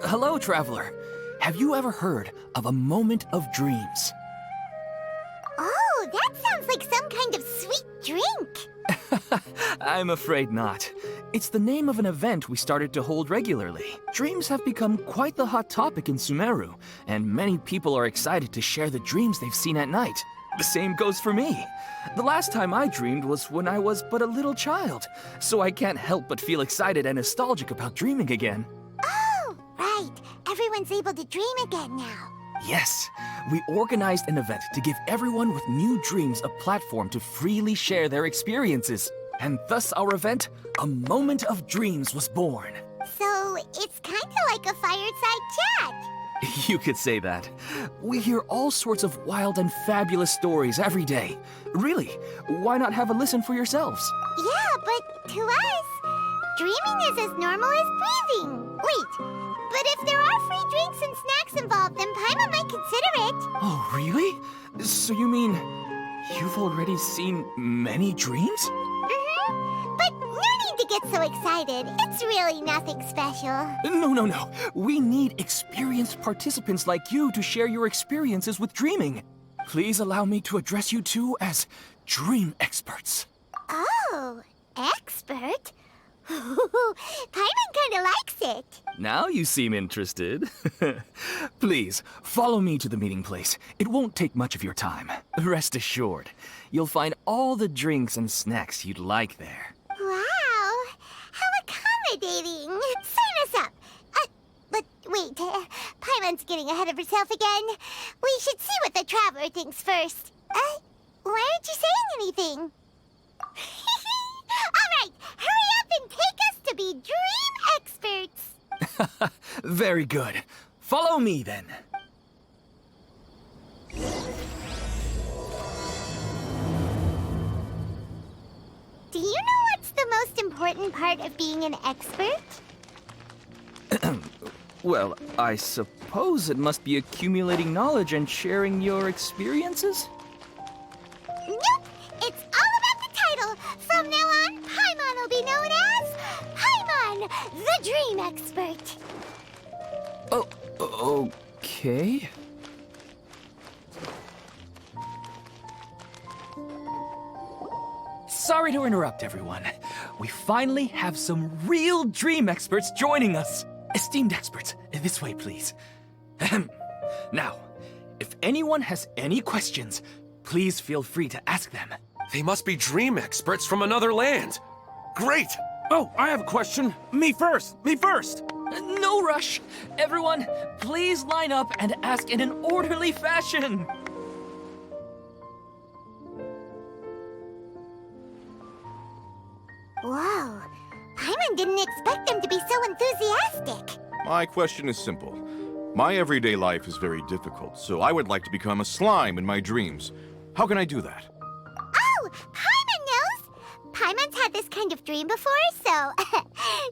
Hello, traveler. Have you ever heard of a moment of dreams? Oh, that sounds like some kind of sweet drink. I'm afraid not. It's the name of an event we started to hold regularly. Dreams have become quite the hot topic in Sumeru, and many people are excited to share the dreams they've seen at night. The same goes for me. The last time I dreamed was when I was but a little child, so I can't help but feel excited and nostalgic about dreaming again. Oh, right. Everyone's able to dream again now. Yes, we organized an event to give everyone with new dreams a platform to freely share their experiences. And thus our event, A Moment of Dreams, was born. So, it's kind of like a fireside chat. You could say that. We hear all sorts of wild and fabulous stories every day. Really, why not have a listen for yourselves? Yeah, but to us, dreaming is as normal as breathing. Wait, but if there are free drinks and snacks involved, then Paimon might consider it. Oh, really? So you mean you've already seen many dreams? But no need to get so excited. It's really nothing special. No. We need experienced participants like you to share your experiences with dreaming. Please allow me to address you two as dream experts. Oh, expert? Paimon kinda likes it. Now you seem interested. Please, follow me to the meeting place. It won't take much of your time. Rest assured, you'll find all the drinks and snacks you'd like there. Wow, how accommodating. Sign us up. But wait, Paimon's getting ahead of herself again. We should see what the traveler thinks first. Why aren't you saying anything? All right, hurry up and take us to be dream experts. Very good. Follow me then. Do you know what's the most important part of being an expert? Well, I suppose it must be accumulating knowledge and sharing your experiences? Nope, it's all about the title. From now on, Paimon will be known as Paimon, the Dream Expert. Oh, okay. Sorry to interrupt, everyone. We finally have some real dream experts joining us. Esteemed experts, this way, please. Now, if anyone has any questions, please feel free to ask them. They must be dream experts from another land. Great! Oh, I have a question. Me first! No rush. Everyone, please line up and ask in an orderly fashion. Whoa, Paimon didn't expect them to be so enthusiastic. My question is simple. My everyday life is very difficult, so I would like to become a slime in my dreams. How can I do that? Oh, Paimon knows. Paimon's had this kind of dream before, so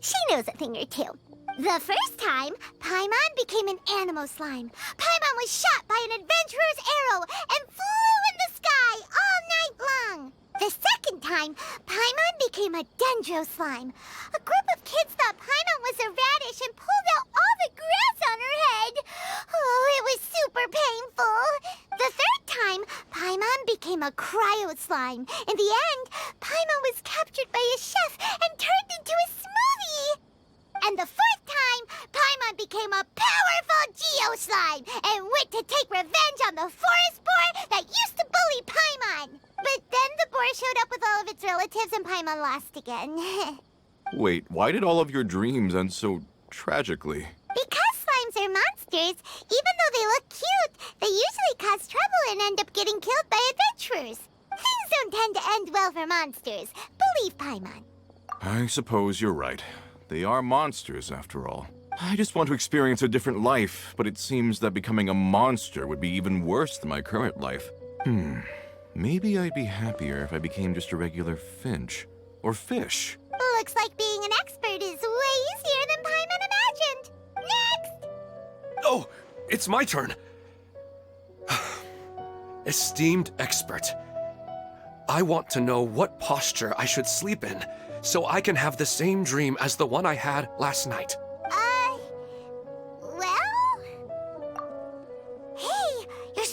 she knows a thing or two. The first time, Paimon became an animal slime. Paimon was shot by an adventurer's arrow and flew in the sky all night long. The second time, Paimon became a dendro slime. A group of kids thought Paimon was a radish and pulled out all the grass on her head. Oh, it was super painful. The third time, Paimon became a cryo slime. In the end, Paimon was captured by a chef and turned into a smoothie. And the fourth time, Paimon became a powerful Geo slime and went to take revenge on the forest boar that used to bully Paimon. But then the boar showed up with all of its relatives and Paimon lost again. Wait, why did all of your dreams end so tragically? Because slimes are monsters, even though they look cute, they usually cause trouble and end up getting killed by adventurers. Things don't tend to end well for monsters. Believe Paimon. I suppose you're right. They are monsters, after all. I just want to experience a different life, but it seems that becoming a monster would be even worse than my current life. Maybe I'd be happier if I became just a regular finch. Or fish. Looks like being an expert is way easier than Paimon imagined. Next! Oh, it's my turn. Esteemed expert, I want to know what posture I should sleep in so I can have the same dream as the one I had last night.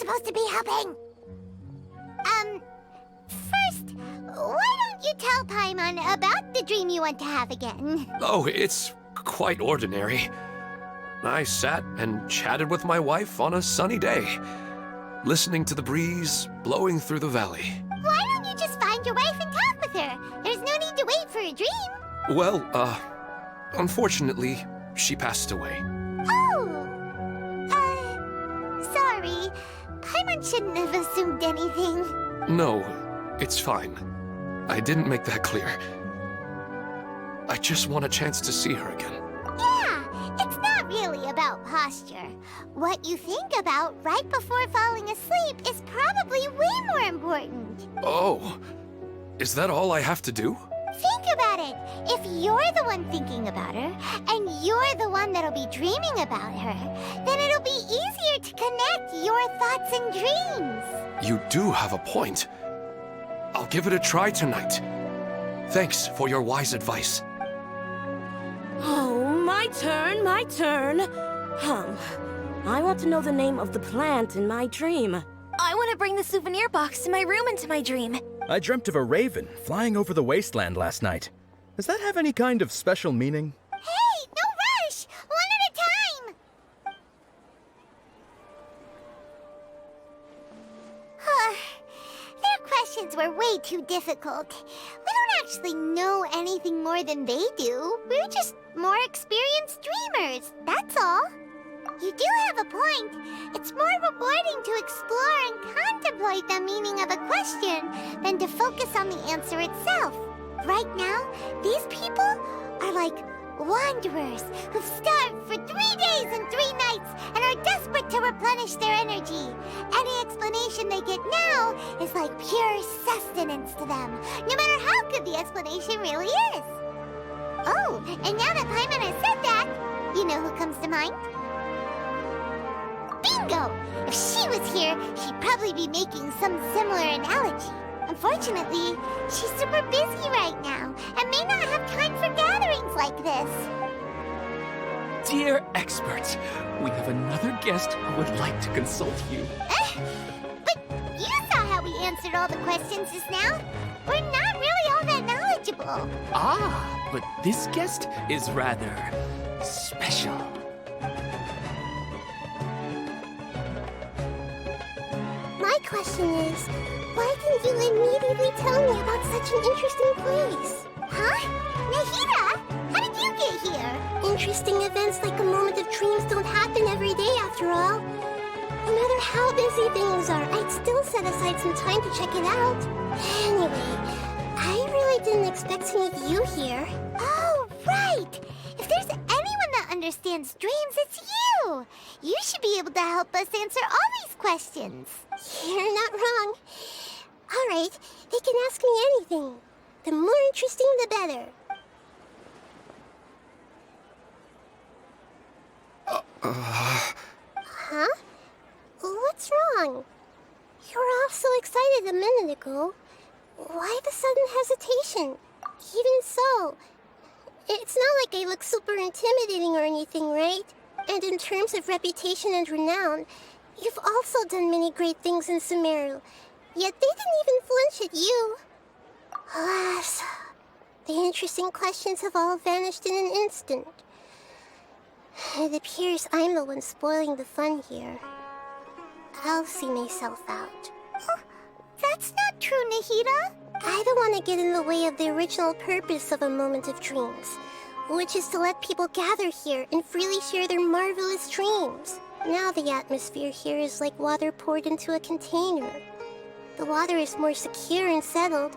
supposed to be helping? First, why don't you tell Paimon about the dream you want to have again? Oh, it's quite ordinary. I sat and chatted with my wife on a sunny day, listening to the breeze blowing through the valley. Why don't you just find your wife and talk with her? There's no need to wait for a dream. Well, unfortunately, she passed away. Oh! Sorry. Paimon shouldn't have assumed anything. No, it's fine. I didn't make that clear. I just want a chance to see her again. Yeah, it's not really about posture. What you think about right before falling asleep is probably way more important. Oh, is that all I have to do? Think about it. If you're the one thinking about her, and you're the one that'll be dreaming about her, then it'll be easier to connect your thoughts and dreams. You do have a point. I'll give it a try tonight. Thanks for your wise advice. Oh, my turn, my turn. I want to know the name of the plant in my dream. I want to bring the souvenir box to my room into my dream. I dreamt of a raven flying over the wasteland last night. Does that have any kind of special meaning? Hey, no rush! One at a time! Their questions were way too difficult. We don't actually know anything more than they do. We're just more experienced dreamers, that's all. You do have a point. It's more rewarding to explore and contemplate the meaning of a question than to focus on the answer itself. Right now, these people are like wanderers who've starved for 3 days and 3 nights and are desperate to replenish their energy. Any explanation they get now is like pure sustenance to them, no matter how good the explanation really is. Oh, and now that Paimon has said that, you know who comes to mind? Bingo! If she was here, she'd probably be making some similar analogy. Unfortunately, she's super busy right now and may not have time for gatherings like this. Dear experts, we have another guest who would like to consult you. But you saw how we answered all the questions just now. We're not really all that knowledgeable. Ah, but this guest is rather special. My question is, why didn't you immediately tell me about such an interesting place? Huh? Nahida? How did you get here? Interesting events like a moment of dreams don't happen every day after all. No matter how busy things are, I'd still set aside some time to check it out. Anyway, I really didn't expect to meet you here. Oh, right! If there's anyone that understands dreams, it's you! You should be able to help us answer all these questions. You're not wrong. All right, they can ask me anything. The more interesting, the better. Huh? What's wrong? You were all so excited a minute ago. Why the sudden hesitation? Even so, it's not like I look super intimidating or anything, right? And in terms of reputation and renown, you've also done many great things in Sumeru, yet they didn't even flinch at you. Alas, the interesting questions have all vanished in an instant. It appears I'm the one spoiling the fun here. I'll see myself out. Oh, that's not true, Nahida. I don't want to get in the way of the original purpose of a moment of dreams, which is to let people gather here and freely share their marvelous dreams. Now the atmosphere here is like water poured into a container. The water is more secure and settled,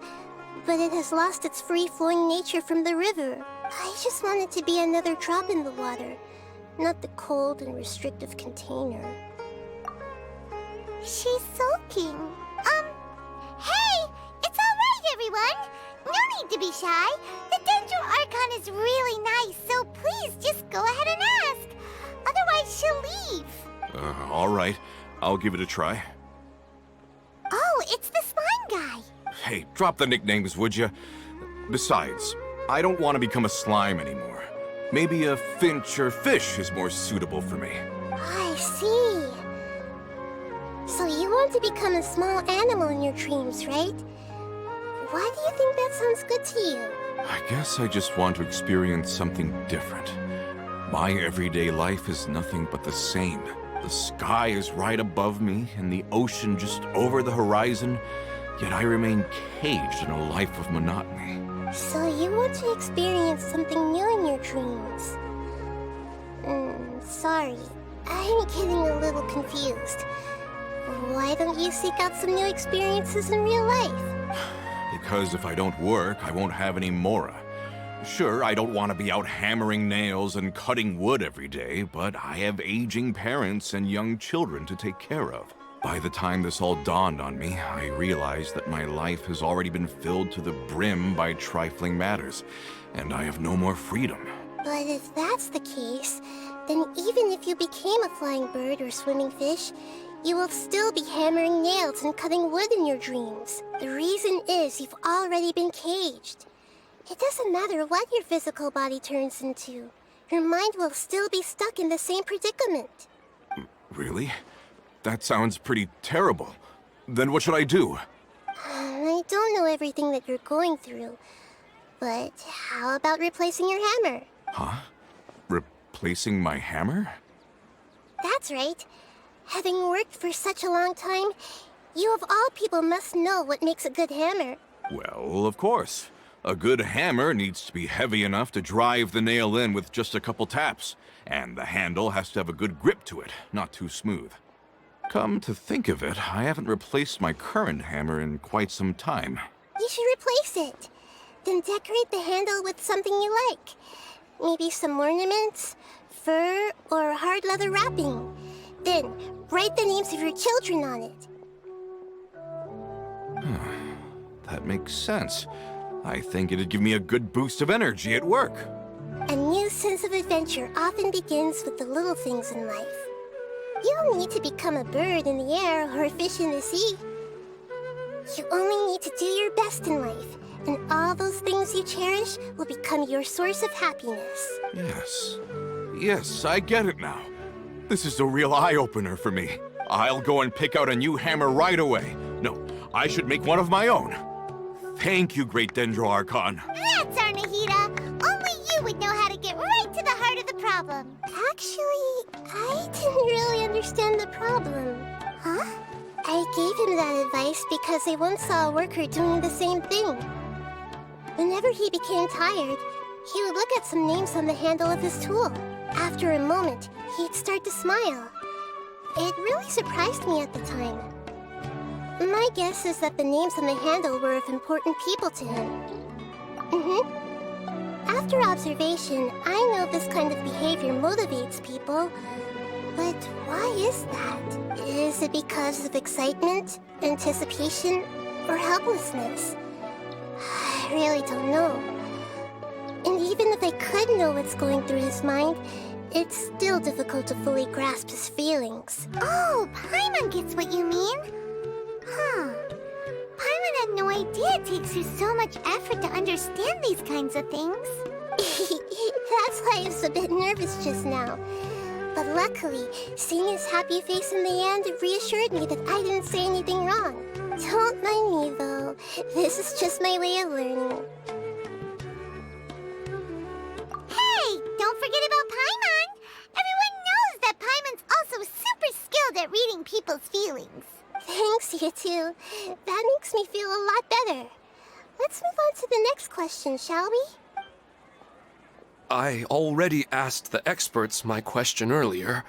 but it has lost its free-flowing nature from the river. I just want it to be another drop in the water, not the cold and restrictive container. She's sulking. Hey! It's all right, everyone! No need to be shy. The Dendro Archon is really nice, so please just go ahead and ask. Otherwise, she'll leave. All right. I'll give it a try. Oh, it's the slime guy. Hey, drop the nicknames, would you? Besides, I don't want to become a slime anymore. Maybe a finch or fish is more suitable for me. I see. So you want to become a small animal in your dreams, right? Why do you think that sounds good to you? I guess I just want to experience something different. My everyday life is nothing but the same. The sky is right above me, and the ocean just over the horizon, yet I remain caged in a life of monotony. So you want to experience something new in your dreams? Sorry. I'm getting a little confused. Why don't you seek out some new experiences in real life? Because if I don't work, I won't have any mora. Sure, I don't want to be out hammering nails and cutting wood every day, but I have aging parents and young children to take care of. By the time this all dawned on me, I realized that my life has already been filled to the brim by trifling matters, and I have no more freedom. But if that's the case, then even if you became a flying bird or swimming fish, you will still be hammering nails and cutting wood in your dreams. The reason is you've already been caged. It doesn't matter what your physical body turns into. Your mind will still be stuck in the same predicament. Really? That sounds pretty terrible. Then what should I do? I don't know everything that you're going through, but how about replacing your hammer? Huh? Replacing my hammer? That's right. Having worked for such a long time, you of all people must know what makes a good hammer. Well, of course. A good hammer needs to be heavy enough to drive the nail in with just a couple taps, and the handle has to have a good grip to it, not too smooth. Come to think of it, I haven't replaced my current hammer in quite some time. You should replace it. Then decorate the handle with something you like. Maybe some ornaments, fur, or hard leather wrapping. Then, write the names of your children on it. That makes sense. I think it'd give me a good boost of energy at work. A new sense of adventure often begins with the little things in life. You don't need to become a bird in the air or a fish in the sea. You only need to do your best in life, and all those things you cherish will become your source of happiness. Yes, I get it now. This is a real eye-opener for me. I'll go and pick out a new hammer right away. No, I should make one of my own. Thank you, Great Dendroarchon. That's our Nahida. Only you would know how to get right to the heart of the problem. Actually, I didn't really understand the problem. Huh? I gave him that advice because I once saw a worker doing the same thing. Whenever he became tired, he would look at some names on the handle of his tool. After a moment, he'd start to smile. It really surprised me at the time. My guess is that the names on the handle were of important people to him. After observation, I know this kind of behavior motivates people. But why is that? Is it because of excitement, anticipation, or helplessness? I really don't know. And even if I could know what's going through his mind, it's still difficult to fully grasp his feelings. Oh, Paimon gets what you mean. Huh. Paimon had no idea it takes you so much effort to understand these kinds of things. That's why I was a bit nervous just now. But luckily, seeing his happy face in the end reassured me that I didn't say anything wrong. Don't mind me, though. This is just my way of learning. Hey, don't forget about Paimon! Everyone knows that Paimon's also super skilled at reading people's feelings. Thanks, you two. That makes me feel a lot better. Let's move on to the next question, shall we? I already asked the experts my question earlier,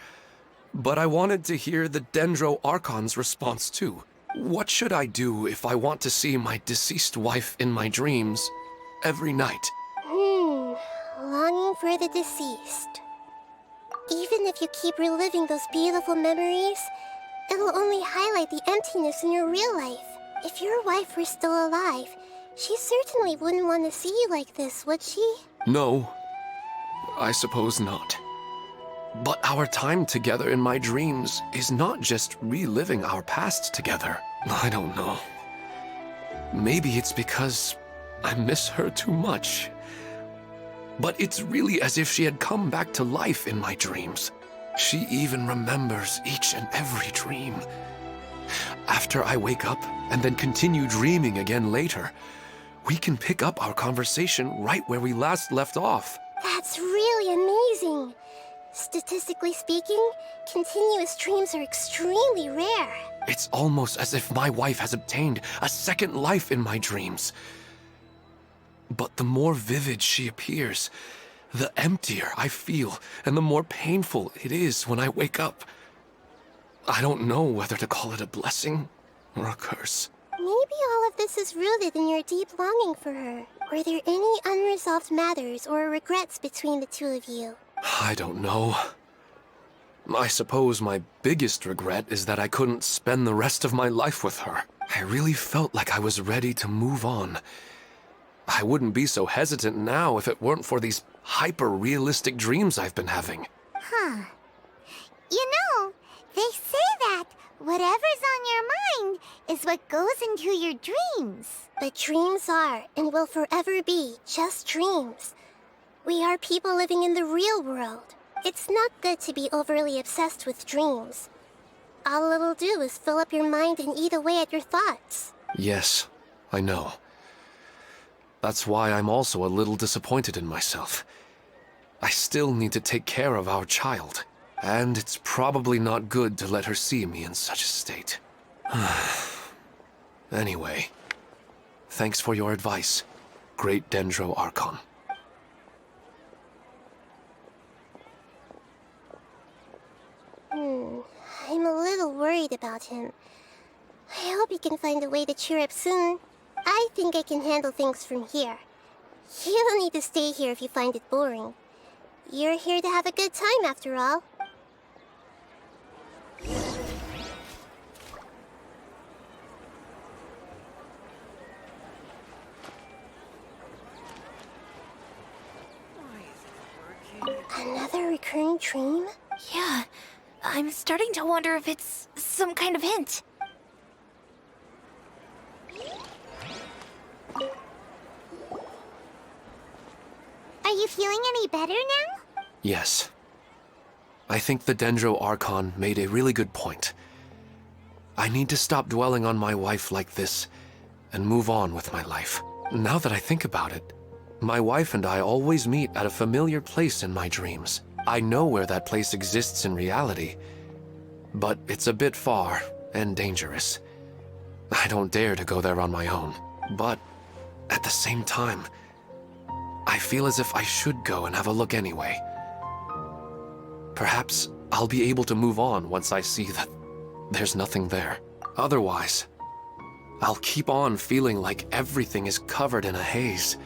but I wanted to hear the Dendroarchon's response too. What should I do if I want to see my deceased wife in my dreams every night? Longing for the deceased. Even if you keep reliving those beautiful memories, it'll only highlight the emptiness in your real life. If your wife were still alive, she certainly wouldn't want to see you like this, would she? No, I suppose not. But our time together in my dreams is not just reliving our past together. I don't know. Maybe it's because I miss her too much. But it's really as if she had come back to life in my dreams. She even remembers each and every dream. after I wake up and then continue dreaming again later, we can pick up our conversation right where we last left off. That's really amazing. Statistically speaking, continuous dreams are extremely rare. It's almost as if my wife has obtained a second life in my dreams. But the more vivid she appears, the emptier I feel, and the more painful it is when I wake up. I don't know whether to call it a blessing or a curse. Maybe all of this is rooted in your deep longing for her. Were there any unresolved matters or regrets between the two of you? I don't know. I suppose my biggest regret is that I couldn't spend the rest of my life with her. I really felt like I was ready to move on. I wouldn't be so hesitant now if it weren't for these hyper-realistic dreams I've been having. Huh. You know, they say that whatever's on your mind is what goes into your dreams. But dreams are and will forever be just dreams. We are people living in the real world. It's not good to be overly obsessed with dreams. All it'll do is fill up your mind and eat away at your thoughts. Yes, I know. That's why I'm also a little disappointed in myself. I still need to take care of our child, and it's probably not good to let her see me in such a state. Anyway, thanks for your advice, Great Dendro Archon. I'm a little worried about him. I hope he can find a way to cheer up soon. I think I can handle things from here. You don't need to stay here if you find it boring. You're here to have a good time, after all. Another recurring dream? Yeah, I'm starting to wonder if it's some kind of hint. Are you feeling any better now? Yes. I think the Dendro Archon made a really good point. I need to stop dwelling on my wife like this and move on with my life. Now that I think about it, my wife and I always meet at a familiar place in my dreams. I know where that place exists in reality, but it's a bit far and dangerous. I don't dare to go there on my own. But at the same time, I feel as if I should go and have a look anyway. Perhaps I'll be able to move on once I see that there's nothing there. Otherwise, I'll keep on feeling like everything is covered in a haze.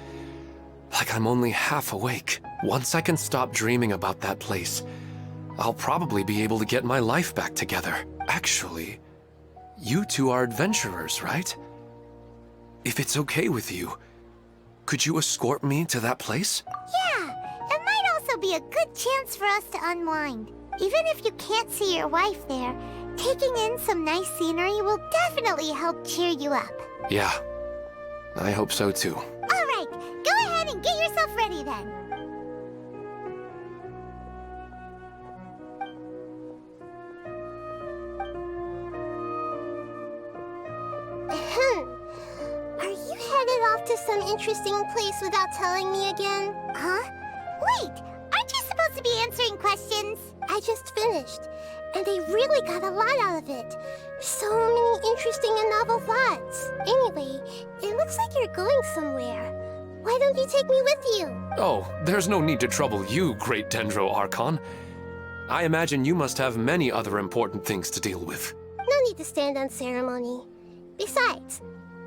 Like I'm only half awake. Once I can stop dreaming about that place, I'll probably be able to get my life back together. Actually, you two are adventurers, right? If it's okay with you, could you escort me to that place? Yeah, it might also be a good chance for us to unwind. Even if you can't see your wife there, taking in some nice scenery will definitely help cheer you up. Yeah, I hope so too. All right, go ahead and get yourself ready then. Are you headed off to some interesting place without telling me again? Huh? Wait, aren't you supposed to be answering questions? I just finished, and I really got a lot out of it. So many interesting and novel thoughts. Anyway, it looks like you're going somewhere. Why don't you take me with you? Oh, there's no need to trouble you, Great Dendro Archon. I imagine you must have many other important things to deal with. No need to stand on ceremony. Besides,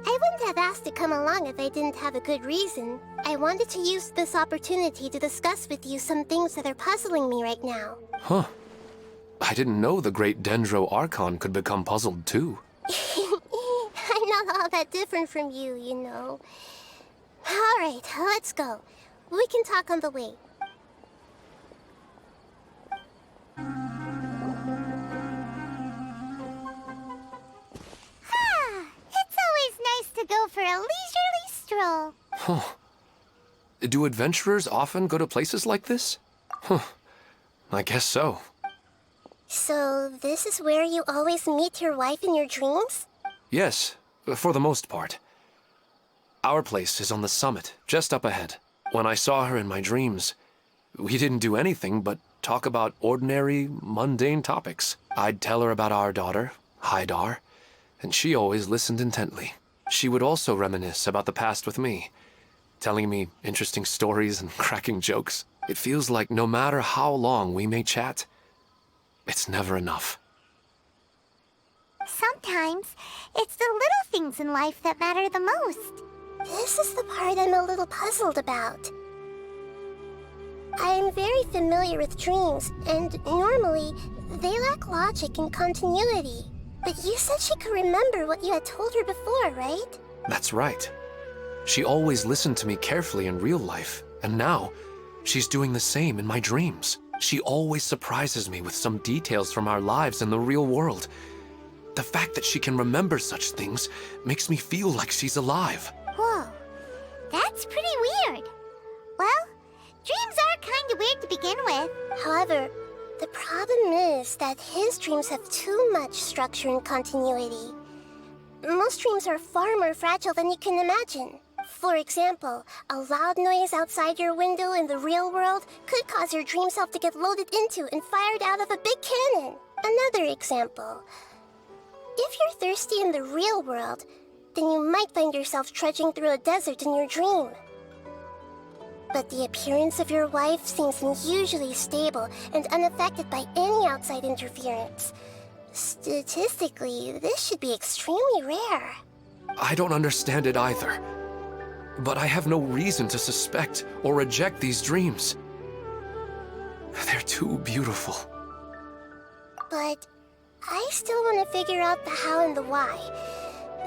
I wouldn't have asked to come along if I didn't have a good reason. I wanted to use this opportunity to discuss with you some things that are puzzling me right now. Huh. I didn't know the Great Dendro Archon could become puzzled too. I'm not all that different from you, you know. All right, let's go. We can talk on the way. It's always nice to go for a leisurely stroll. Huh. Do adventurers often go to places like this? Huh. I guess so. So, this is where you always meet your wife in your dreams? Yes, for the most part. Our place is on the summit, just up ahead. When I saw her in my dreams, we didn't do anything but talk about ordinary, mundane topics. I'd tell her about our daughter, Haidar, and she always listened intently. She would also reminisce about the past with me, telling me interesting stories and cracking jokes. It feels like no matter how long we may chat, it's never enough. Sometimes it's the little things in life that matter the most. This is the part I'm a little puzzled about. I'm very familiar with dreams, and normally they lack logic and continuity. But you said she could remember what you had told her before, right? That's right. She always listened to me carefully in real life, and now she's doing the same in my dreams. She always surprises me with some details from our lives in the real world. The fact that she can remember such things makes me feel like she's alive. Whoa, that's pretty weird. Well, dreams are kind of weird to begin with. However, the problem is that his dreams have too much structure and continuity. Most dreams are far more fragile than you can imagine. For example, a loud noise outside your window in the real world could cause your dream self to get loaded into and fired out of a big cannon. Another example. If you're thirsty in the real world, then you might find yourself trudging through a desert in your dream. But the appearance of your wife seems unusually stable and unaffected by any outside interference. Statistically, this should be extremely rare. I don't understand it either. But I have no reason to suspect or reject these dreams. They're too beautiful. But I still want to figure out the how and the why.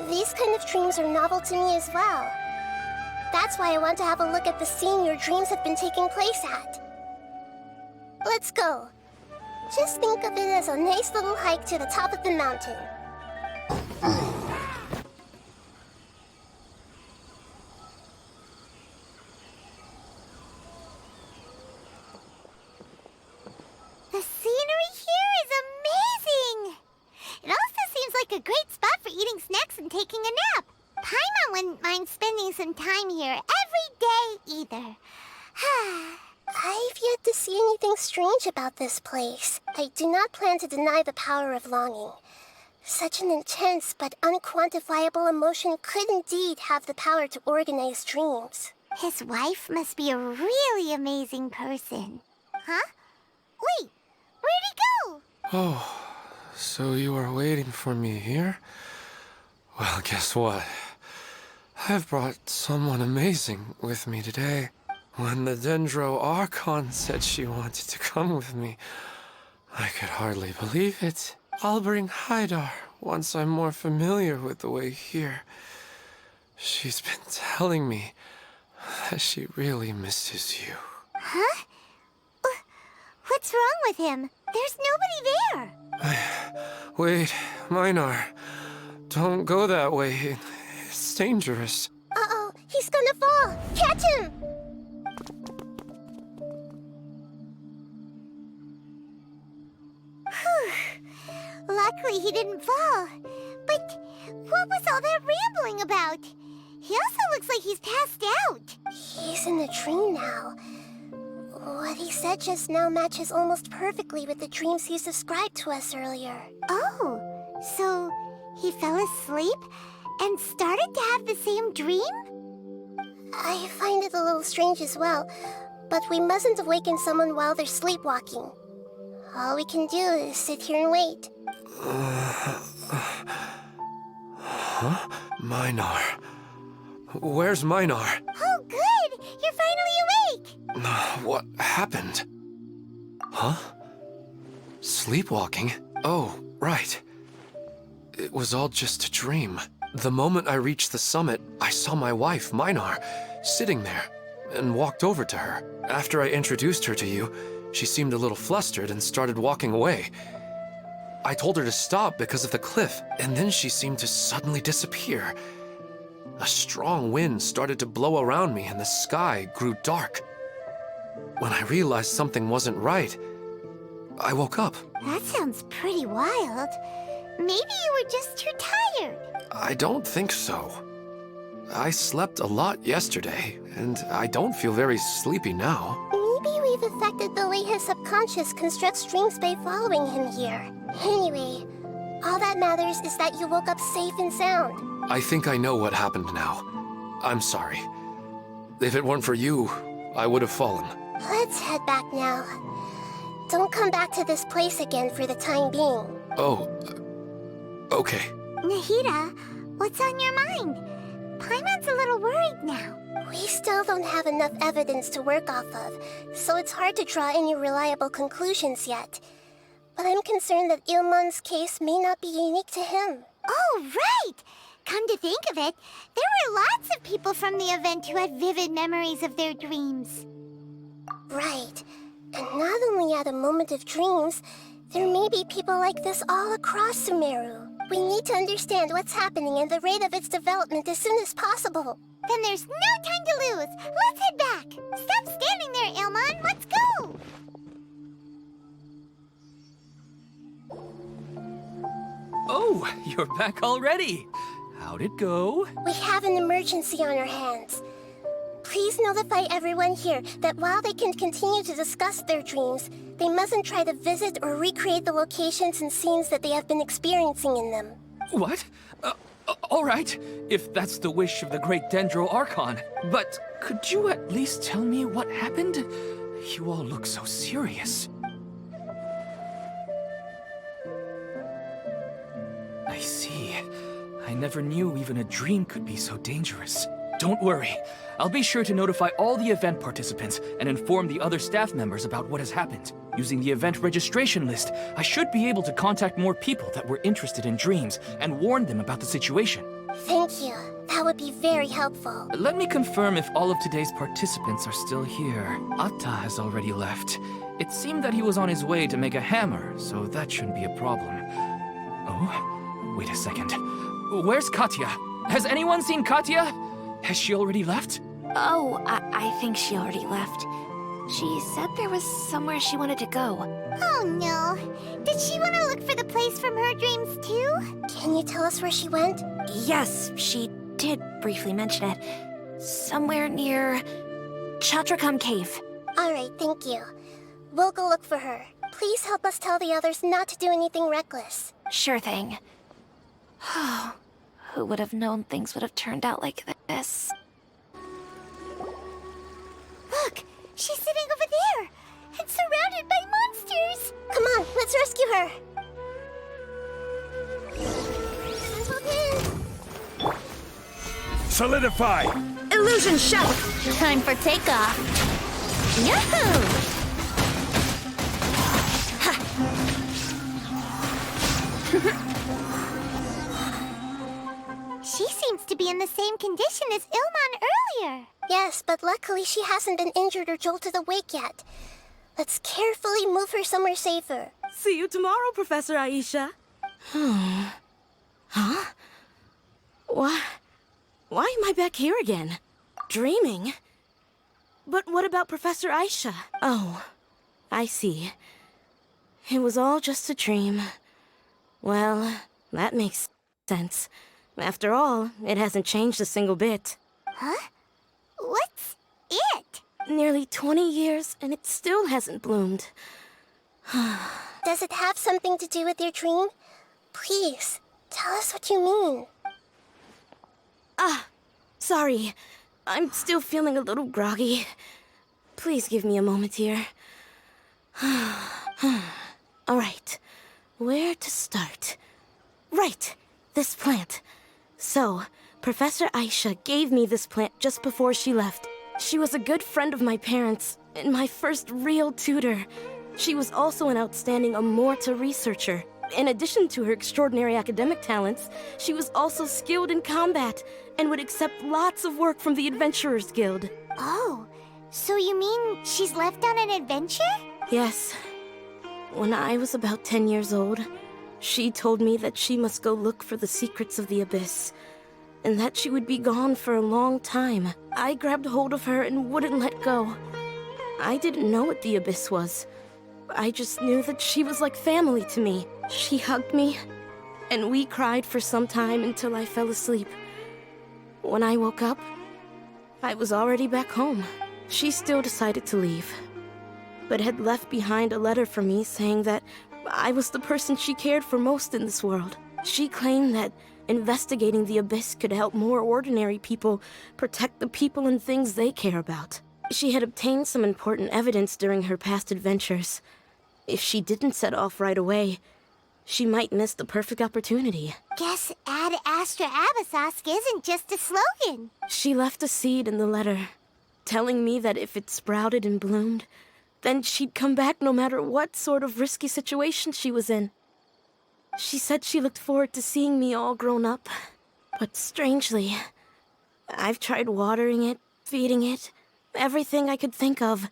These kind of dreams are novel to me as well. That's why I want to have a look at the scene your dreams have been taking place at. Let's go. Just think of it as a nice little hike to the top of the mountain. The scenery here is amazing! It also seems like a great spot for eating snacks and taking a nap. Paimon wouldn't mind spending some time here every day either. I've yet to see anything strange about this place. I do not plan to deny the power of longing. Such an intense but unquantifiable emotion could indeed have the power to organize dreams. His wife must be a really amazing person. Huh? Wait, where'd he go? Oh, so you are waiting for me here? Well, guess what? I've brought someone amazing with me today. When the Dendro Archon said she wanted to come with me, I could hardly believe it. I'll bring Haidar once I'm more familiar with the way here. She's been telling me that she really misses you. Huh? What's wrong with him? There's nobody there. Wait, Minar. Don't go that way. It's dangerous. Uh-oh, he's gonna fall. Catch him! Luckily he didn't fall. But what was all that rambling about? He also looks like he's passed out. He's in a dream now. What he said just now matches almost perfectly with the dreams he's described to us earlier. Oh, so he fell asleep and started to have the same dream? I find it a little strange as well, but we mustn't awaken someone while they're sleepwalking. All we can do is sit here and wait. Huh? Minar. Where's Minar? Oh, good! You're finally awake! What happened? Huh? Sleepwalking? Oh, right. It was all just a dream. The moment I reached the summit, I saw my wife, Minar, sitting there, and walked over to her. After I introduced her to you, she seemed a little flustered and started walking away. I told her to stop because of the cliff, and then she seemed to suddenly disappear. A strong wind started to blow around me and the sky grew dark. When I realized something wasn't right, I woke up. That sounds pretty wild. Maybe you were just too tired. I don't think so. I slept a lot yesterday, and I don't feel very sleepy now. Maybe we've affected the way his subconscious constructs dreams by following him here. Anyway, all that matters is that you woke up safe and sound. I think I know what happened now. I'm sorry. If it weren't for you, I would have fallen. Let's head back now. Don't come back to this place again for the time being. Oh, okay. Nahida, what's on your mind? Paimon's a little worried now. We still don't have enough evidence to work off of, so it's hard to draw any reliable conclusions yet. But I'm concerned that Ilmon's case may not be unique to him. Oh, right! Come to think of it, there were lots of people from the event who had vivid memories of their dreams. Right. And not only at a moment of dreams, there may be people like this all across Sumeru. We need to understand what's happening and the rate of its development as soon as possible. Then there's no time to lose. Let's head back. Stop standing there, Ilmon. Let's go. Oh, you're back already. How'd it go? We have an emergency on our hands. Please notify everyone here that while they can continue to discuss their dreams, they mustn't try to visit or recreate the locations and scenes that they have been experiencing in them. What? All right, if that's the wish of the great Dendro Archon. But could you at least tell me what happened? You all look so serious. I see. I never knew even a dream could be so dangerous. Don't worry. I'll be sure to notify all the event participants and inform the other staff members about what has happened. Using the event registration list, I should be able to contact more people that were interested in dreams and warn them about the situation. Thank you. That would be very helpful. Let me confirm if all of today's participants are still here. Atta has already left. It seemed that he was on his way to make a hammer, so that shouldn't be a problem. Oh, wait a second. Where's Katya? Has anyone seen Katya? Has she already left? Oh, I think she already left. She said there was somewhere she wanted to go. Oh, no. Did she want to look for the place from her dreams, too? Can you tell us where she went? Yes, she did briefly mention it. Somewhere near Chatrakam Cave. All right, thank you. We'll go look for her. Please help us tell the others not to do anything reckless. Sure thing. Who would have known things would have turned out like this? Look, she's sitting over there and surrounded by monsters. Come on, let's rescue her. Solidify! Illusion shot! Time for takeoff. Yahoo! She seems to be in the same condition as Ilmon earlier. Yes, but luckily she hasn't been injured or jolted awake yet. Let's carefully move her somewhere safer. See you tomorrow, Professor Aisha. Huh? Why am I back here again? Dreaming? But what about Professor Aisha? Oh, I see. It was all just a dream. Well, that makes sense. After all, it hasn't changed a single bit. Huh? What's it? Nearly 20 years, and it still hasn't bloomed. Does it have something to do with your dream? Please, tell us what you mean. Sorry. I'm still feeling a little groggy. Please give me a moment here. All right. Where to start? Right. This plant. So, Professor Aisha gave me this plant just before she left. She was a good friend of my parents, and my first real tutor. She was also an outstanding Amorta researcher. In addition to her extraordinary academic talents, she was also skilled in combat, and would accept lots of work from the Adventurers Guild. Oh, so you mean she's left on an adventure? Yes. When I was about 10 years old, she told me that she must go look for the secrets of the Abyss, and that she would be gone for a long time. I grabbed hold of her and wouldn't let go. I didn't know what the Abyss was. I just knew that she was like family to me. She hugged me and we cried for some time until I fell asleep. When I woke up, I was already back home. She still decided to leave, but had left behind a letter for me saying that I was the person she cared for most in this world. She claimed that investigating the Abyss could help more ordinary people protect the people and things they care about. She had obtained some important evidence during her past adventures. If she didn't set off right away, she might miss the perfect opportunity. Guess Ad Astra Abyssosque isn't just a slogan. She left a seed in the letter, telling me that if it sprouted and bloomed, then she'd come back no matter what sort of risky situation she was in. She said she looked forward to seeing me all grown up. But strangely, I've tried watering it, feeding it, everything I could think of.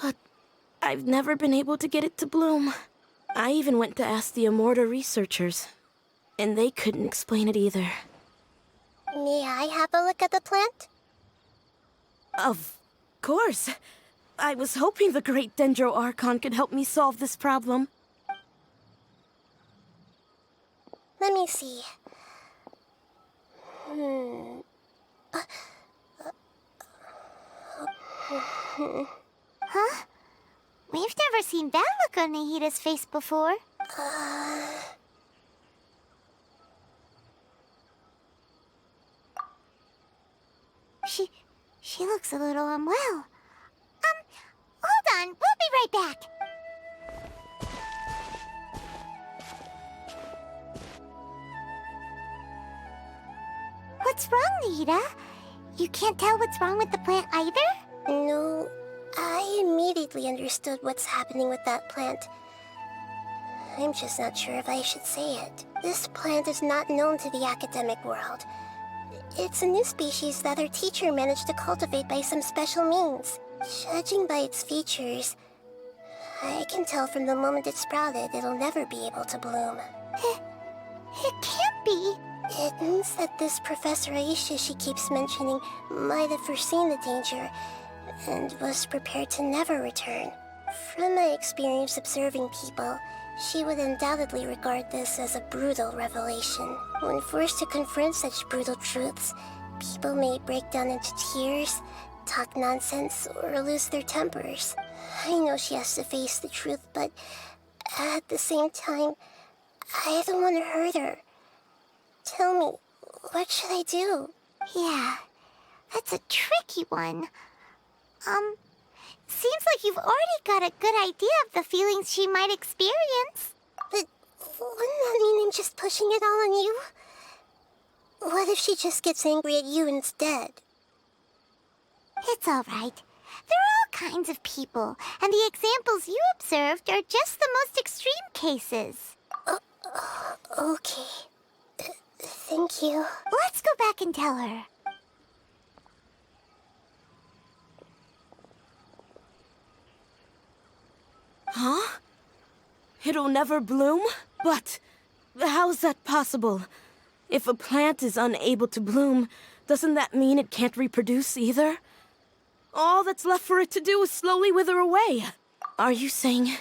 But I've never been able to get it to bloom. I even went to ask the Immorta researchers, and they couldn't explain it either. May I have a look at the plant? Of course. I was hoping the great Dendro Archon could help me solve this problem. Let me see. Huh? We've never seen that look on Nahida's face before. She looks a little unwell. Hold on, we'll be right back. What's wrong, Nahida? You can't tell what's wrong with the plant either? No, I immediately understood what's happening with that plant. I'm just not sure if I should say it. This plant is not known to the academic world. It's a new species that our teacher managed to cultivate by some special means. Judging by its features, I can tell from the moment it sprouted it'll never be able to bloom. It can't be. It means that this Professor Aisha she keeps mentioning might have foreseen the danger and was prepared to never return. From my experience observing people, she would undoubtedly regard this as a brutal revelation. When forced to confront such brutal truths, people may break down into tears, talk nonsense, or lose their tempers. I know she has to face the truth, but at the same time, I don't want to hurt her. Tell me, what should I do? Yeah, that's a tricky one. Seems like you've already got a good idea of the feelings she might experience. But wouldn't that mean I'm just pushing it all on you? What if she just gets angry at you instead? It's all right. There are all kinds of people, and the examples you observed are just the most extreme cases. Okay. Thank you. Let's go back and tell her. Huh? It'll never bloom? But how's that possible? If a plant is unable to bloom, doesn't that mean it can't reproduce either? All that's left for it to do is slowly wither away. Are you saying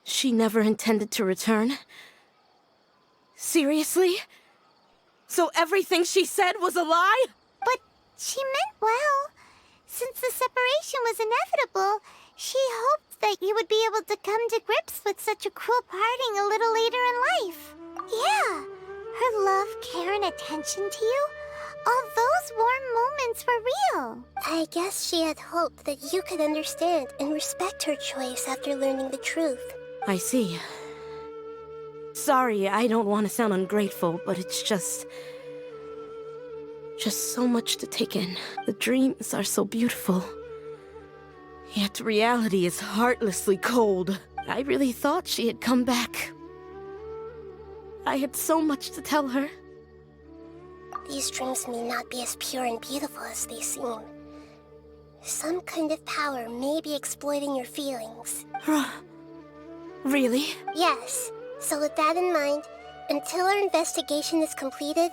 she never intended to return? Seriously? So everything she said was a lie? But she meant well. Since the separation was inevitable, she hoped that you would be able to come to grips with such a cruel parting a little later in life. Yeah, her love, care, and attention to you, all those warm moments were real. I guess she had hoped that you could understand and respect her choice after learning the truth. I see. Sorry, I don't want to sound ungrateful, but it's just so much to take in. The dreams are so beautiful. Yet reality is heartlessly cold. I really thought she had come back. I had so much to tell her. These dreams may not be as pure and beautiful as they seem. Some kind of power may be exploiting your feelings. Really? Yes. So with that in mind, until our investigation is completed,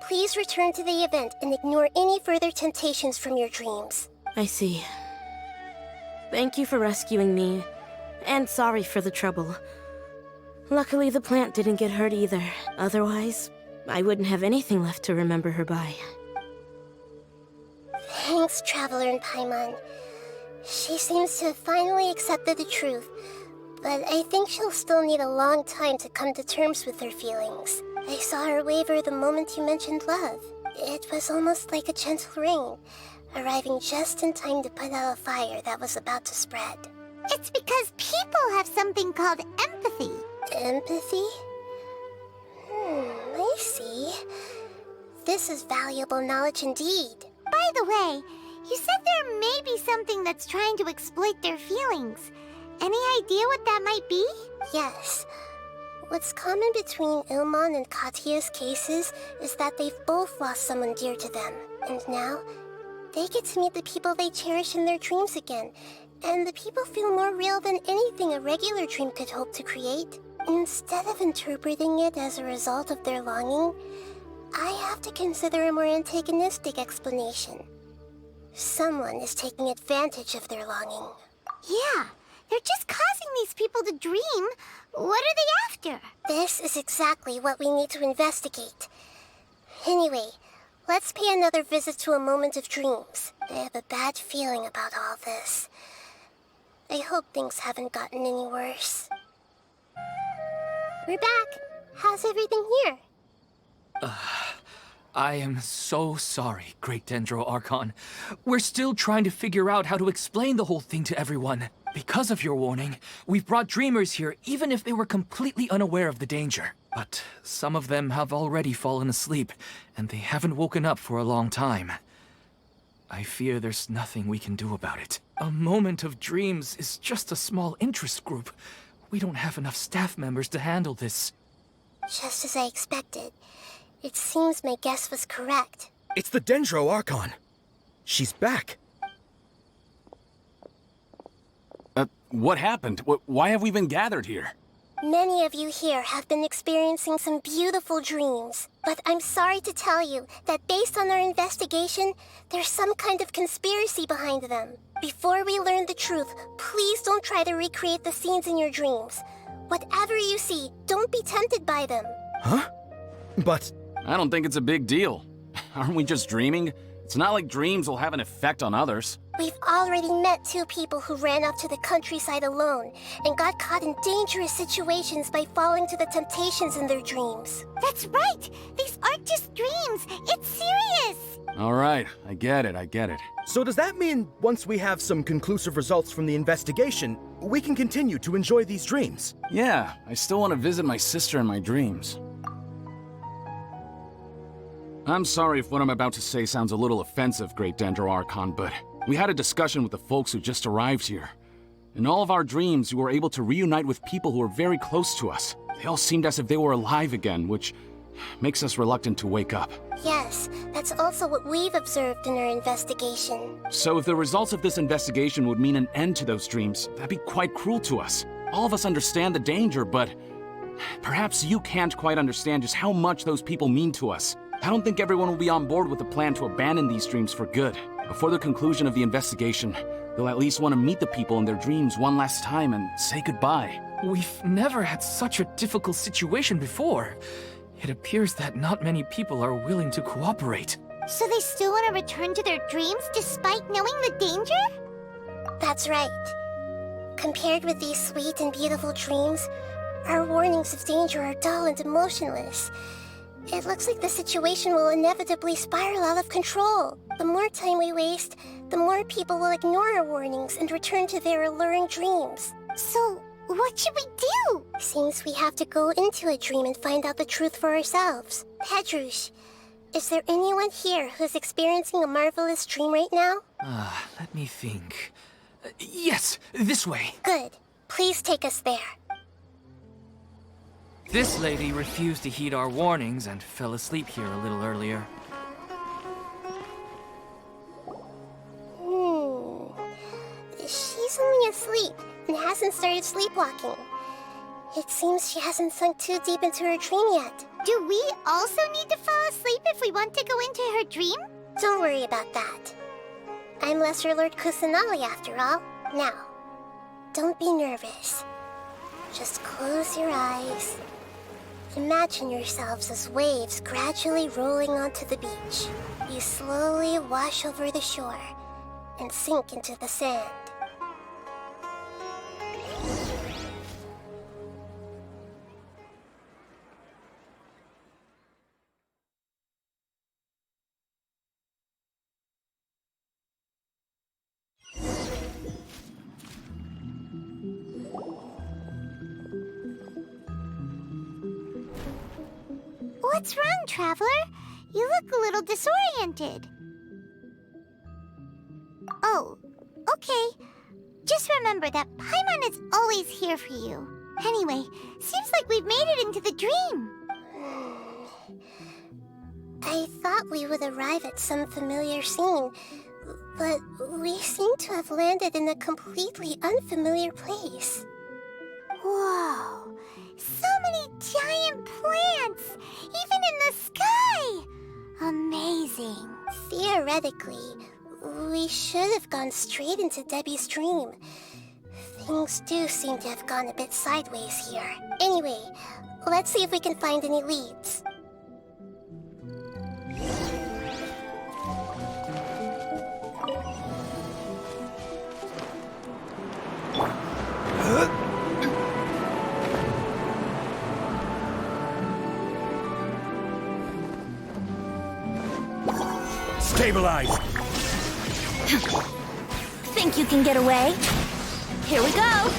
please return to the event and ignore any further temptations from your dreams. I see. Thank you for rescuing me, and sorry for the trouble. Luckily, the plant didn't get hurt either. Otherwise, I wouldn't have anything left to remember her by. Thanks, Traveler and Paimon. She seems to have finally accepted the truth, but I think she'll still need a long time to come to terms with her feelings. I saw her waver the moment you mentioned love. It was almost like a gentle rain, arriving just in time to put out a fire that was about to spread. It's because people have something called empathy. Empathy? I see. This is valuable knowledge indeed. By the way, you said there may be something that's trying to exploit their feelings. Any idea what that might be? Yes. What's common between Ilmon and Katya's cases is that they've both lost someone dear to them. And now, they get to meet the people they cherish in their dreams again. And the people feel more real than anything a regular dream could hope to create. Instead of interpreting it as a result of their longing, I have to consider a more antagonistic explanation. Someone is taking advantage of their longing. Yeah, they're just causing these people to dream. What are they after? This is exactly what we need to investigate. Anyway, let's pay another visit to a moment of dreams. I have a bad feeling about all this. I hope things haven't gotten any worse. We're back. How's everything here? I am so sorry, Great Dendro Archon. We're still trying to figure out how to explain the whole thing to everyone. Because of your warning, we've brought dreamers here even if they were completely unaware of the danger. But some of them have already fallen asleep, and they haven't woken up for a long time. I fear there's nothing we can do about it. A moment of dreams is just a small interest group. We don't have enough staff members to handle this. Just as I expected. It seems my guess was correct. It's the Dendro Archon. She's back. What happened? Why have we been gathered here? Many of you here have been experiencing some beautiful dreams. But I'm sorry to tell you that based on our investigation, there's some kind of conspiracy behind them. Before we learn the truth, please don't try to recreate the scenes in your dreams. Whatever you see, don't be tempted by them. Huh? But... I don't think it's a big deal. Aren't we just dreaming? It's not like dreams will have an effect on others. We've already met two people who ran off to the countryside alone and got caught in dangerous situations by falling to the temptations in their dreams. That's right! These aren't just dreams! It's serious! All right, I get it. so does that mean once we have some conclusive results from the investigation, we can continue to enjoy these dreams? Yeah, I still want to visit my sister in my dreams. I'm sorry if what I'm about to say sounds a little offensive, Great Dendro Archon, but we had a discussion with the folks who just arrived here. In all of our dreams, we were able to reunite with people who were very close to us. They all seemed as if they were alive again, which makes us reluctant to wake up. Yes, that's also what we've observed in our investigation. So if the results of this investigation would mean an end to those dreams, that'd be quite cruel to us. All of us understand the danger, but perhaps you can't quite understand just how much those people mean to us. I don't think everyone will be on board with the plan to abandon these dreams for good. Before the conclusion of the investigation, they'll at least want to meet the people in their dreams one last time and say goodbye. We've never had such a difficult situation before. It appears that not many people are willing to cooperate. So they still want to return to their dreams despite knowing the danger? That's right. Compared with these sweet and beautiful dreams, our warnings of danger are dull and emotionless. It looks like the situation will inevitably spiral out of control. The more time we waste, the more people will ignore our warnings and return to their alluring dreams. So, what should we do? Seems we have to go into a dream and find out the truth for ourselves. Pedrush, is there anyone here who's experiencing a marvelous dream right now? Let me think. Yes, this way. Good. Please take us there. This lady refused to heed our warnings and fell asleep here a little earlier. She's only asleep and hasn't started sleepwalking. It seems she hasn't sunk too deep into her dream yet. Do we also need to fall asleep if we want to go into her dream? Don't worry about that. I'm Lesser Lord Kusanali after all. Now, don't be nervous. Just close your eyes. Imagine yourselves as waves gradually rolling onto the beach. You slowly wash over the shore and sink into the sand. What's wrong, Traveler? You look a little disoriented. Oh, okay. Just remember that Paimon is always here for you. Anyway, seems like we've made it into the dream. I thought we would arrive at some familiar scene, but we seem to have landed in a completely unfamiliar place. Whoa, so many giant plants, even in the sky! Amazing. Theoretically, we should have gone straight into Debbie's dream. Things do seem to have gone a bit sideways here. Anyway, let's see if we can find any leads. Stabilize! Think you can get away? Here we go!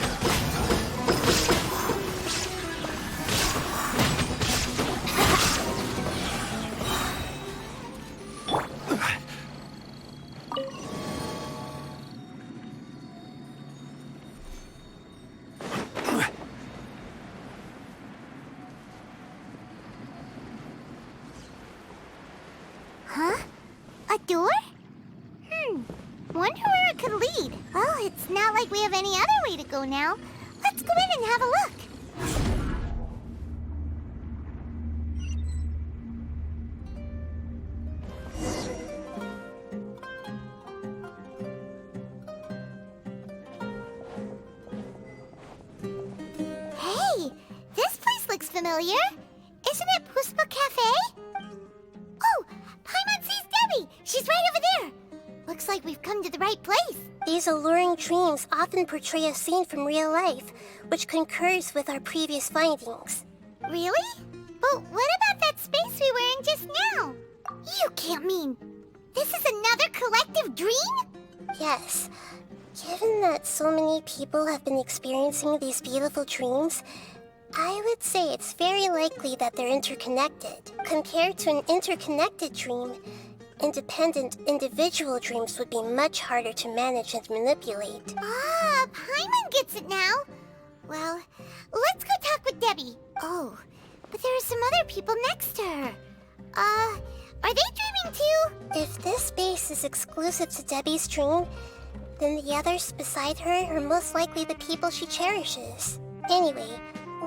Huh? A door? Wonder where it could lead. Well, it's not like we have any other way to go now. Let's go in and have a look. Hey, this place looks familiar. Isn't it Puspa Cafe? Oh, Paimon sees Debbie. She's right over there. Looks like we've come to the right place. These alluring dreams often portray a scene from real life, which concurs with our previous findings. Really? But what about that space we were in just now? You can't mean this is another collective dream? Yes. Given that so many people have been experiencing these beautiful dreams, I would say it's very likely that they're interconnected. Compared to an interconnected dream, independent individual dreams would be much harder to manage and manipulate. Ah, Paimon gets it now. Well, let's go talk with Debbie. Oh, but there are some other people next to her. Are they dreaming too? If this space is exclusive to Debbie's dream, then the others beside her are most likely the people she cherishes. Anyway,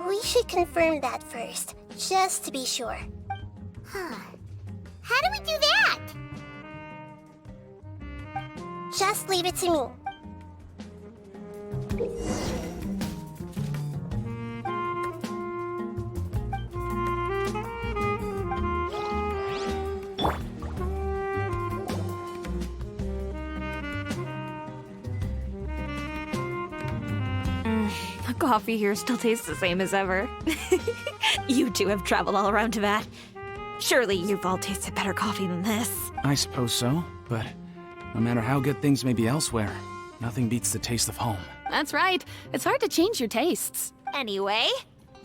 we should confirm that first, just to be sure. Huh. How do we do that? Just leave it to me. The coffee here still tastes the same as ever. You two have traveled all around Tibet. Surely you've all tasted better coffee than this. I suppose so, but no matter how good things may be elsewhere, nothing beats the taste of home. That's right. It's hard to change your tastes. Anyway,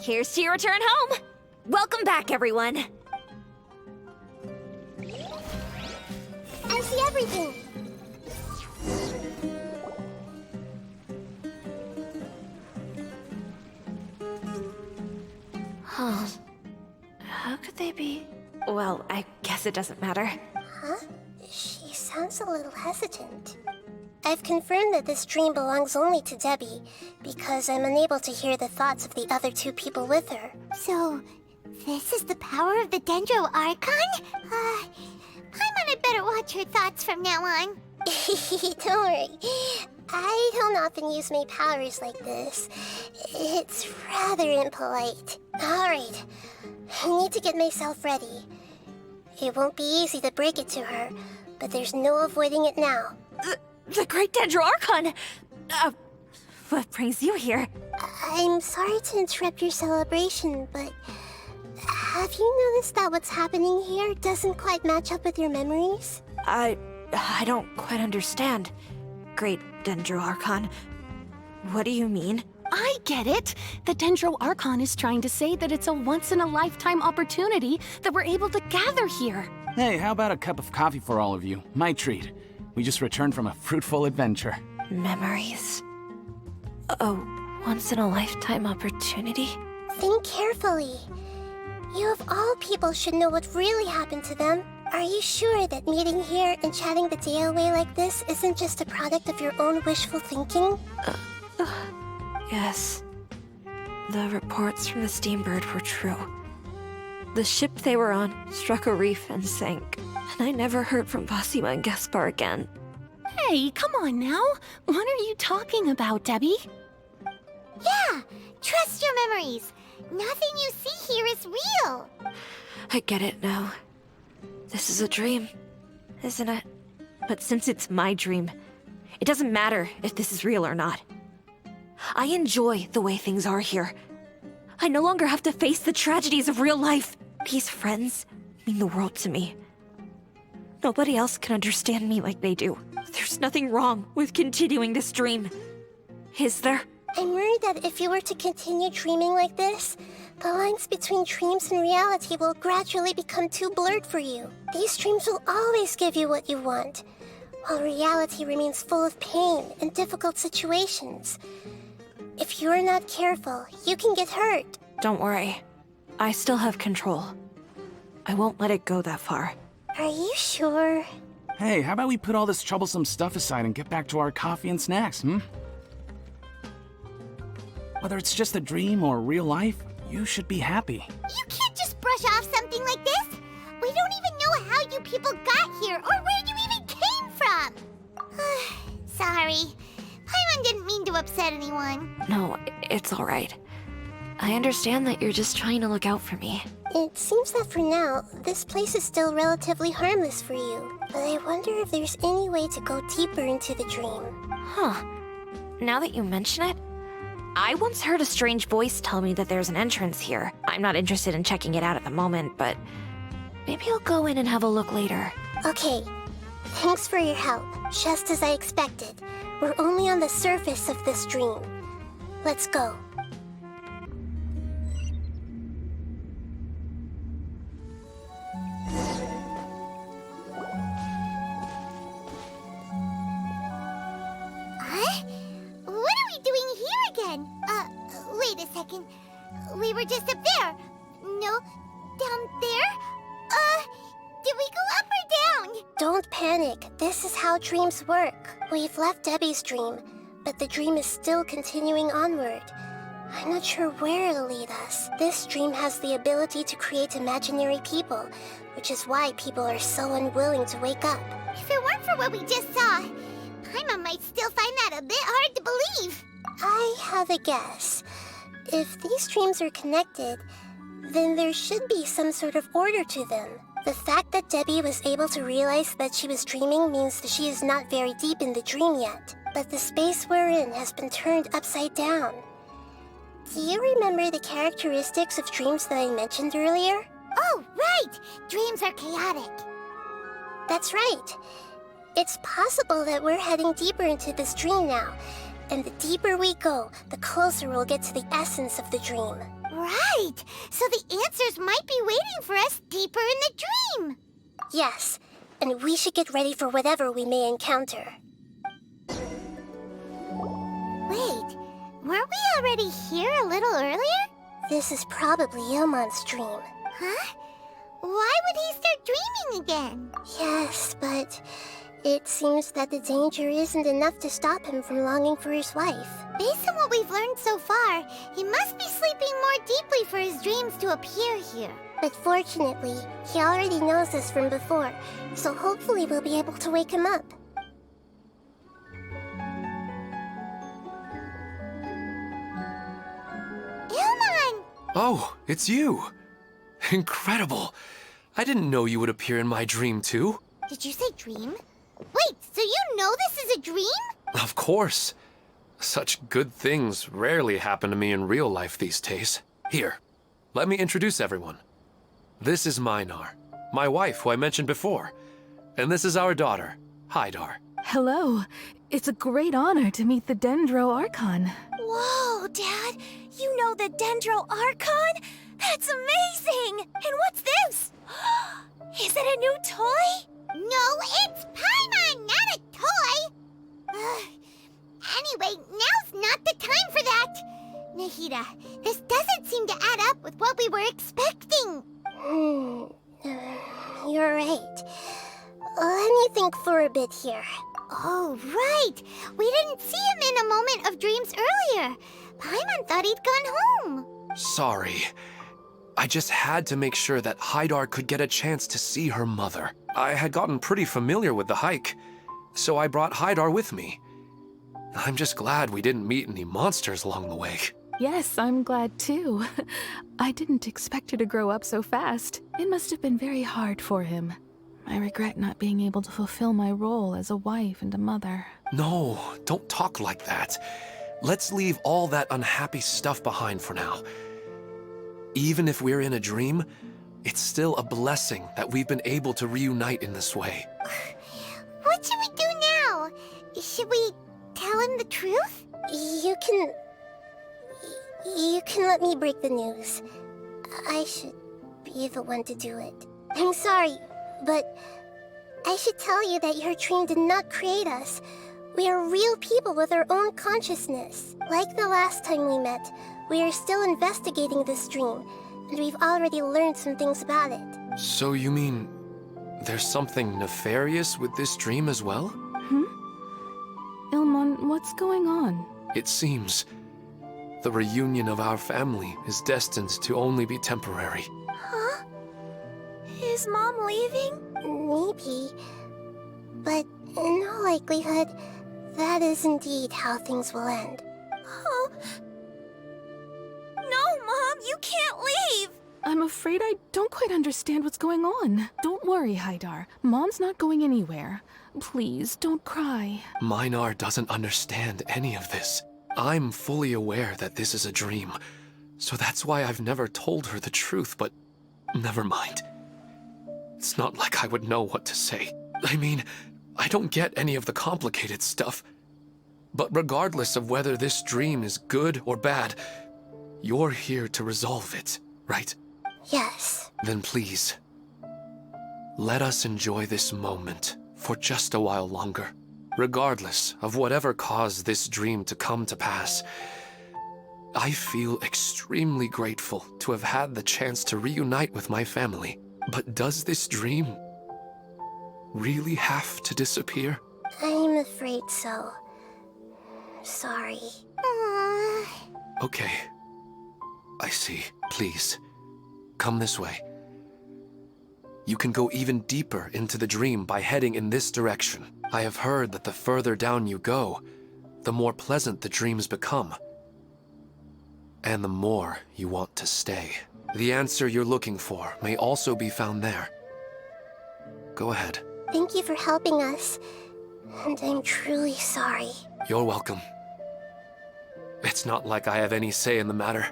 here's to your return home. Welcome back, everyone. I see everything. Huh. How could they be? Well, I guess it doesn't matter. Huh? She sounds a little hesitant. I've confirmed that this dream belongs only to Debbie, because I'm unable to hear the thoughts of the other two people with her. So, this is the power of the Dendro Archon? Paimon had better watch her thoughts from now on. Don't worry. I don't often use my powers like this. It's rather impolite. Alright, I need to get myself ready. It won't be easy to break it to her, but there's no avoiding it now. The Great Dendroculus! What brings you here? I'm sorry to interrupt your celebration, but have you noticed that what's happening here doesn't quite match up with your memories? I don't quite understand. Great Dendroculus. What do you mean? I get it. The Dendroculus is trying to say that it's a once-in-a-lifetime opportunity that we're able to gather here. Hey, how about a cup of coffee for all of you? My treat. We just returned from a fruitful adventure. Memories. A once-in-a-lifetime opportunity? Think carefully. You of all people should know what really happened to them. Are you sure that meeting here and chatting the day away like this isn't just a product of your own wishful thinking? Yes. The reports from the Steambird were true. The ship they were on struck a reef and sank, and I never heard from Basima and Gaspar again. Hey, come on now. What are you talking about, Debbie? Yeah, trust your memories. Nothing you see here is real. I get it now. This is a dream, isn't it? But since it's my dream, it doesn't matter if this is real or not. I enjoy the way things are here. I no longer have to face the tragedies of real life. These friends mean the world to me. Nobody else can understand me like they do. There's nothing wrong with continuing this dream. Is there? I'm worried that if you were to continue dreaming like this, the lines between dreams and reality will gradually become too blurred for you. These dreams will always give you what you want, while reality remains full of pain and difficult situations. If you're not careful, you can get hurt. Don't worry. I still have control. I won't let it go that far. Are you sure? Hey, how about we put all this troublesome stuff aside and get back to our coffee and snacks, Whether it's just a dream or real life, you should be happy. You can't just brush off something like this. We don't even know how you people got here or where you even came from. Sorry. Paimon didn't mean to upset anyone. No, it's all right. I understand that you're just trying to look out for me. It seems that for now, this place is still relatively harmless for you. But I wonder if there's any way to go deeper into the dream. Huh. Now that you mention it, I once heard a strange voice tell me that there's an entrance here. I'm not interested in checking it out at the moment, but maybe I'll go in and have a look later. Okay. Thanks for your help. Just as I expected. We're only on the surface of this dream. Let's go. Huh? What are we doing here again? Wait a second. We were just up there. No, down there? Did we go up or down? Don't panic. This is how dreams work. We've left Debbie's dream, but the dream is still continuing onward. I'm not sure where it'll lead us. This dream has the ability to create imaginary people, which is why people are so unwilling to wake up. If it weren't for what we just saw, Paimon might still find that a bit hard to believe. I have a guess. If these dreams are connected, then there should be some sort of order to them. The fact that Debbie was able to realize that she was dreaming means that she is not very deep in the dream yet. But the space we're in has been turned upside down. Do you remember the characteristics of dreams that I mentioned earlier? Oh, right! Dreams are chaotic. That's right. It's possible that we're heading deeper into this dream now. And the deeper we go, the closer we'll get to the essence of the dream. Right! So the answers might be waiting for us deeper in the dream. Yes, and we should get ready for whatever we may encounter. Wait, weren't we already here a little earlier? This is probably Ilmon's dream. Huh? Why would he start dreaming again? Yes, but it seems that the danger isn't enough to stop him from longing for his wife. Based on what we've learned so far, he must be sleeping more deeply for his dreams to appear here. But fortunately, he already knows this from before, so hopefully we'll be able to wake him up. Ilma! Oh, it's you. Incredible. I didn't know you would appear in my dream, too. Did you say dream? Wait, so you know this is a dream? Of course. Such good things rarely happen to me in real life these days. Here, let me introduce everyone. This is Minar, my wife who I mentioned before. And this is our daughter, Hydar. Hello. It's a great honor to meet the Dendro Archon. Whoa, Dad! You know the Dendro Archon? That's amazing! And what's this? Is it a new toy? No, it's Paimon, not a toy! Anyway, now's not the time for that! Nahida, this doesn't seem to add up with what we were expecting. You're right. Let me think for a bit here. Oh, right! We didn't see him in a moment of dreams earlier. Paimon thought he'd gone home. Sorry. I just had to make sure that Hydar could get a chance to see her mother. I had gotten pretty familiar with the hike, so I brought Hydar with me. I'm just glad we didn't meet any monsters along the way. Yes, I'm glad too. I didn't expect her to grow up so fast. It must have been very hard for him. I regret not being able to fulfill my role as a wife and a mother. No, don't talk like that. Let's leave all that unhappy stuff behind for now. Even if we're in a dream, it's still a blessing that we've been able to reunite in this way. What should we do now? Should we tell him the truth? You can let me break the news. I should be the one to do it. I'm sorry, but I should tell you that your dream did not create us. We are real people with our own consciousness. Like the last time we met, we are still investigating this dream, and we've already learned some things about it. So you mean there's something nefarious with this dream as well? Ilmon, what's going on? It seems the reunion of our family is destined to only be temporary. Huh? Is Mom leaving? Maybe. But in all likelihood, that is indeed how things will end. Oh. No, Mom, you can't leave! I'm afraid I don't quite understand what's going on. Don't worry, Hydar. Mom's not going anywhere. Please, don't cry. Minar doesn't understand any of this. I'm fully aware that this is a dream, so that's why I've never told her the truth, but never mind. It's not like I would know what to say. I mean, I don't get any of the complicated stuff. But regardless of whether this dream is good or bad, you're here to resolve it, right? Yes. Then please, let us enjoy this moment for just a while longer. Regardless of whatever caused this dream to come to pass, I feel extremely grateful to have had the chance to reunite with my family. But does this dream really have to disappear? I'm afraid so. Sorry. Okay. I see. Please, come this way. You can go even deeper into the dream by heading in this direction. I have heard that the further down you go, the more pleasant the dreams become. And the more you want to stay. The answer you're looking for may also be found there. Go ahead. Thank you for helping us. And I'm truly sorry. You're welcome. It's not like I have any say in the matter.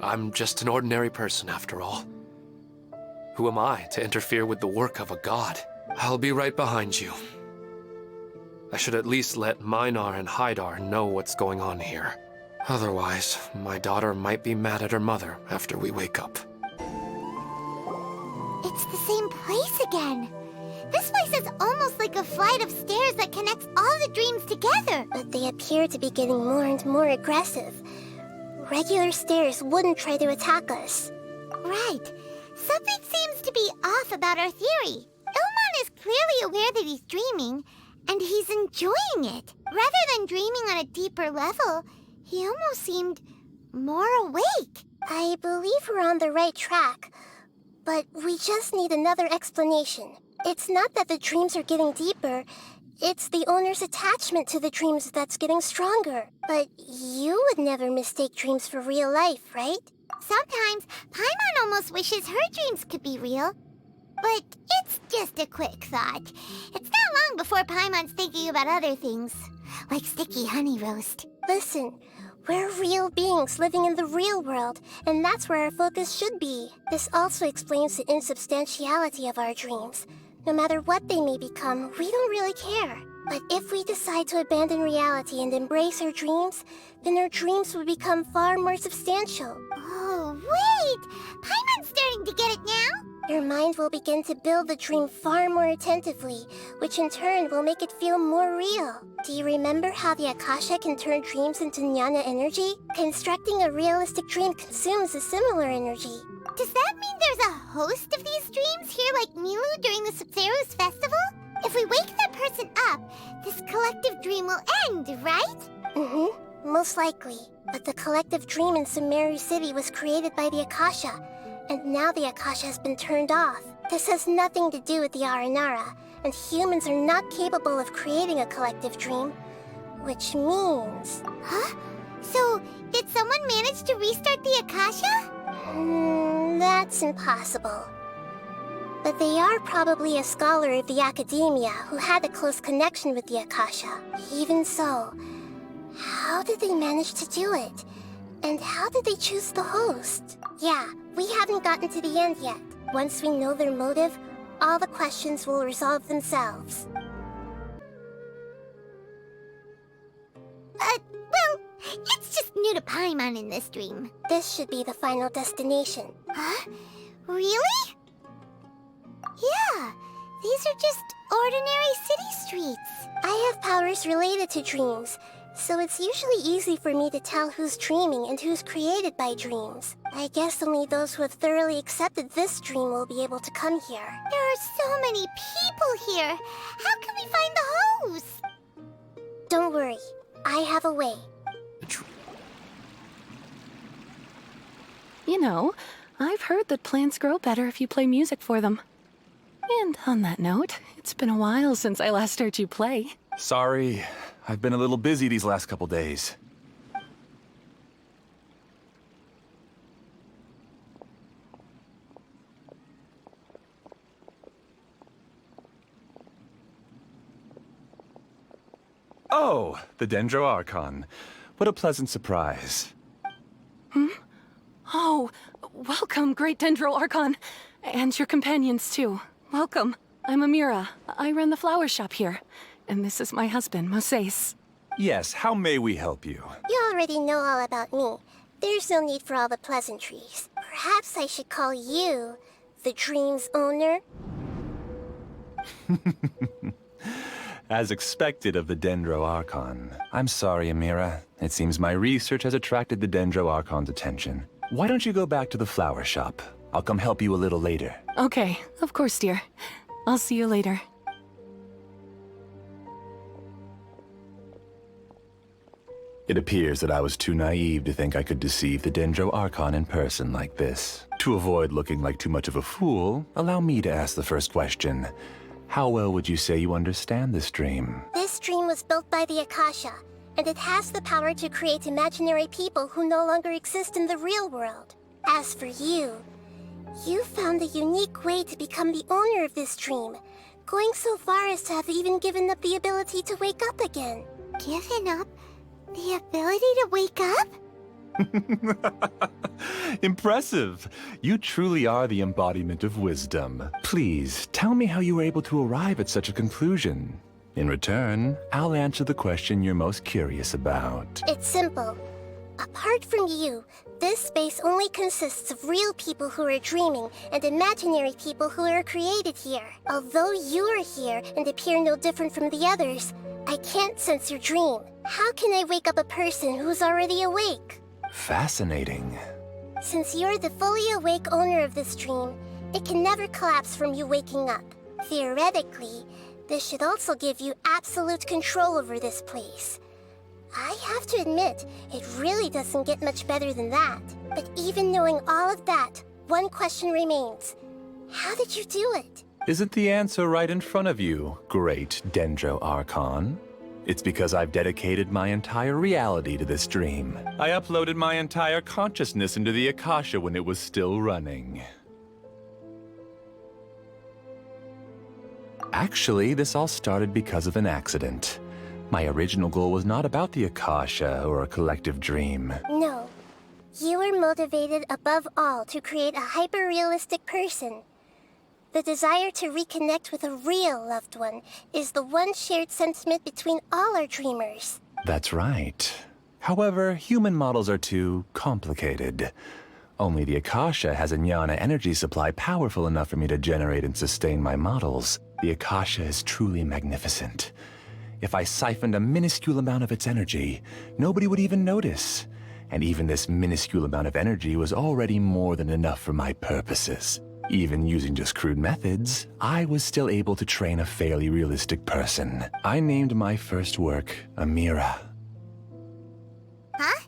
I'm just an ordinary person after all. Who am I to interfere with the work of a god? I'll be right behind you. I should at least let Minar and Hydar know what's going on here. Otherwise, my daughter might be mad at her mother after we wake up. It's the same place again. This place is almost like a flight of stairs that connects all the dreams together. But they appear to be getting more and more aggressive. Regular stairs wouldn't try to attack us. Right. Something seems to be off about our theory. Ilmon is clearly aware that he's dreaming, and he's enjoying it. Rather than dreaming on a deeper level, he almost seemed more awake. I believe we're on the right track, but we just need another explanation. It's not that the dreams are getting deeper, It's the owner's attachment to the dreams that's getting stronger. But you would never mistake dreams for real life, right? Sometimes, Paimon almost wishes her dreams could be real. But it's just a quick thought. It's not long before Paimon's thinking about other things, like sticky honey roast. Listen, we're real beings living in the real world, and that's where our focus should be. This also explains the insubstantiality of our dreams. No matter what they may become, we don't really care. But if we decide to abandon reality and embrace our dreams, then our dreams will become far more substantial. Oh, wait! Paimon's starting to get it now? Your mind will begin to build the dream far more attentively, which in turn will make it feel more real. Do you remember how the Akasha can turn dreams into jnana energy? Constructing a realistic dream consumes a similar energy. Does that mean there's a host of these dreams here like Milu during the Sumeru's festival? If we wake that person up, this collective dream will end, right? Most likely. But the collective dream in Sumeru City was created by the Akasha, and now the Akasha has been turned off. This has nothing to do with the Aranara, and humans are not capable of creating a collective dream. Which means... Huh? So, did someone manage to restart the Akasha? That's impossible. But they are probably a scholar of the academia who had a close connection with the Akasha. Even so, how did they manage to do it? And how did they choose the host? Yeah, we haven't gotten to the end yet. Once we know their motive, all the questions will resolve themselves. Well, it's just new to Paimon in this dream. This should be the final destination. Huh? Really? Yeah, these are just ordinary city streets. I have powers related to dreams, so it's usually easy for me to tell who's dreaming and who's created by dreams. I guess only those who have thoroughly accepted this dream will be able to come here. There are so many people here. How can we find the host? Don't worry, I have a way. You know, I've heard that plants grow better if you play music for them. And on that note, it's been a while since I last heard you play. Sorry, I've been a little busy these last couple days. Oh, the Dendroarchon. What a pleasant surprise. Oh, welcome, great Dendroarchon. And your companions, too. Welcome. I'm Amira. I run the flower shop here. And this is my husband, Moses. Yes, how may we help you? You already know all about me. There's no need for all the pleasantries. Perhaps I should call you the dream's owner? As expected of the Dendroarchon. I'm sorry, Amira. It seems my research has attracted the Dendroarchon's attention. Why don't you go back to the flower shop? I'll come help you a little later. Okay, of course, dear. I'll see you later. It appears that I was too naive to think I could deceive the Dendroarchon in person like this. To avoid looking like too much of a fool, allow me to ask the first question. How well would you say you understand this dream? This dream was built by the Akasha, and it has the power to create imaginary people who no longer exist in the real world. As for you, you found a unique way to become the owner of this dream, going so far as to have even given up the ability to wake up again. Given up the ability to wake up? Impressive! You truly are the embodiment of wisdom. Please, tell me how you were able to arrive at such a conclusion. In return, I'll answer the question you're most curious about. It's simple. Apart from you, this space only consists of real people who are dreaming and imaginary people who are created here. Although you are here and appear no different from the others, I can't sense your dream. How can I wake up a person who's already awake? Fascinating. Since you're the fully awake owner of this dream, it can never collapse from you waking up. Theoretically, this should also give you absolute control over this place. I have to admit, it really doesn't get much better than that. But even knowing all of that, one question remains. How did you do it? Isn't the answer right in front of you, great Dendro Archon? It's because I've dedicated my entire reality to this dream. I uploaded my entire consciousness into the Akasha when it was still running. Actually, this all started because of an accident. My original goal was not about the Akasha or a collective dream. No. You were motivated above all to create a hyper-realistic person. The desire to reconnect with a real loved one is the one shared sentiment between all our dreamers. That's right. However, human models are too complicated. Only the Akasha has a jnana energy supply powerful enough for me to generate and sustain my models. The Akasha is truly magnificent. If I siphoned a minuscule amount of its energy, nobody would even notice. And even this minuscule amount of energy was already more than enough for my purposes. Even using just crude methods, I was still able to train a fairly realistic person. I named my first work Amira. Huh?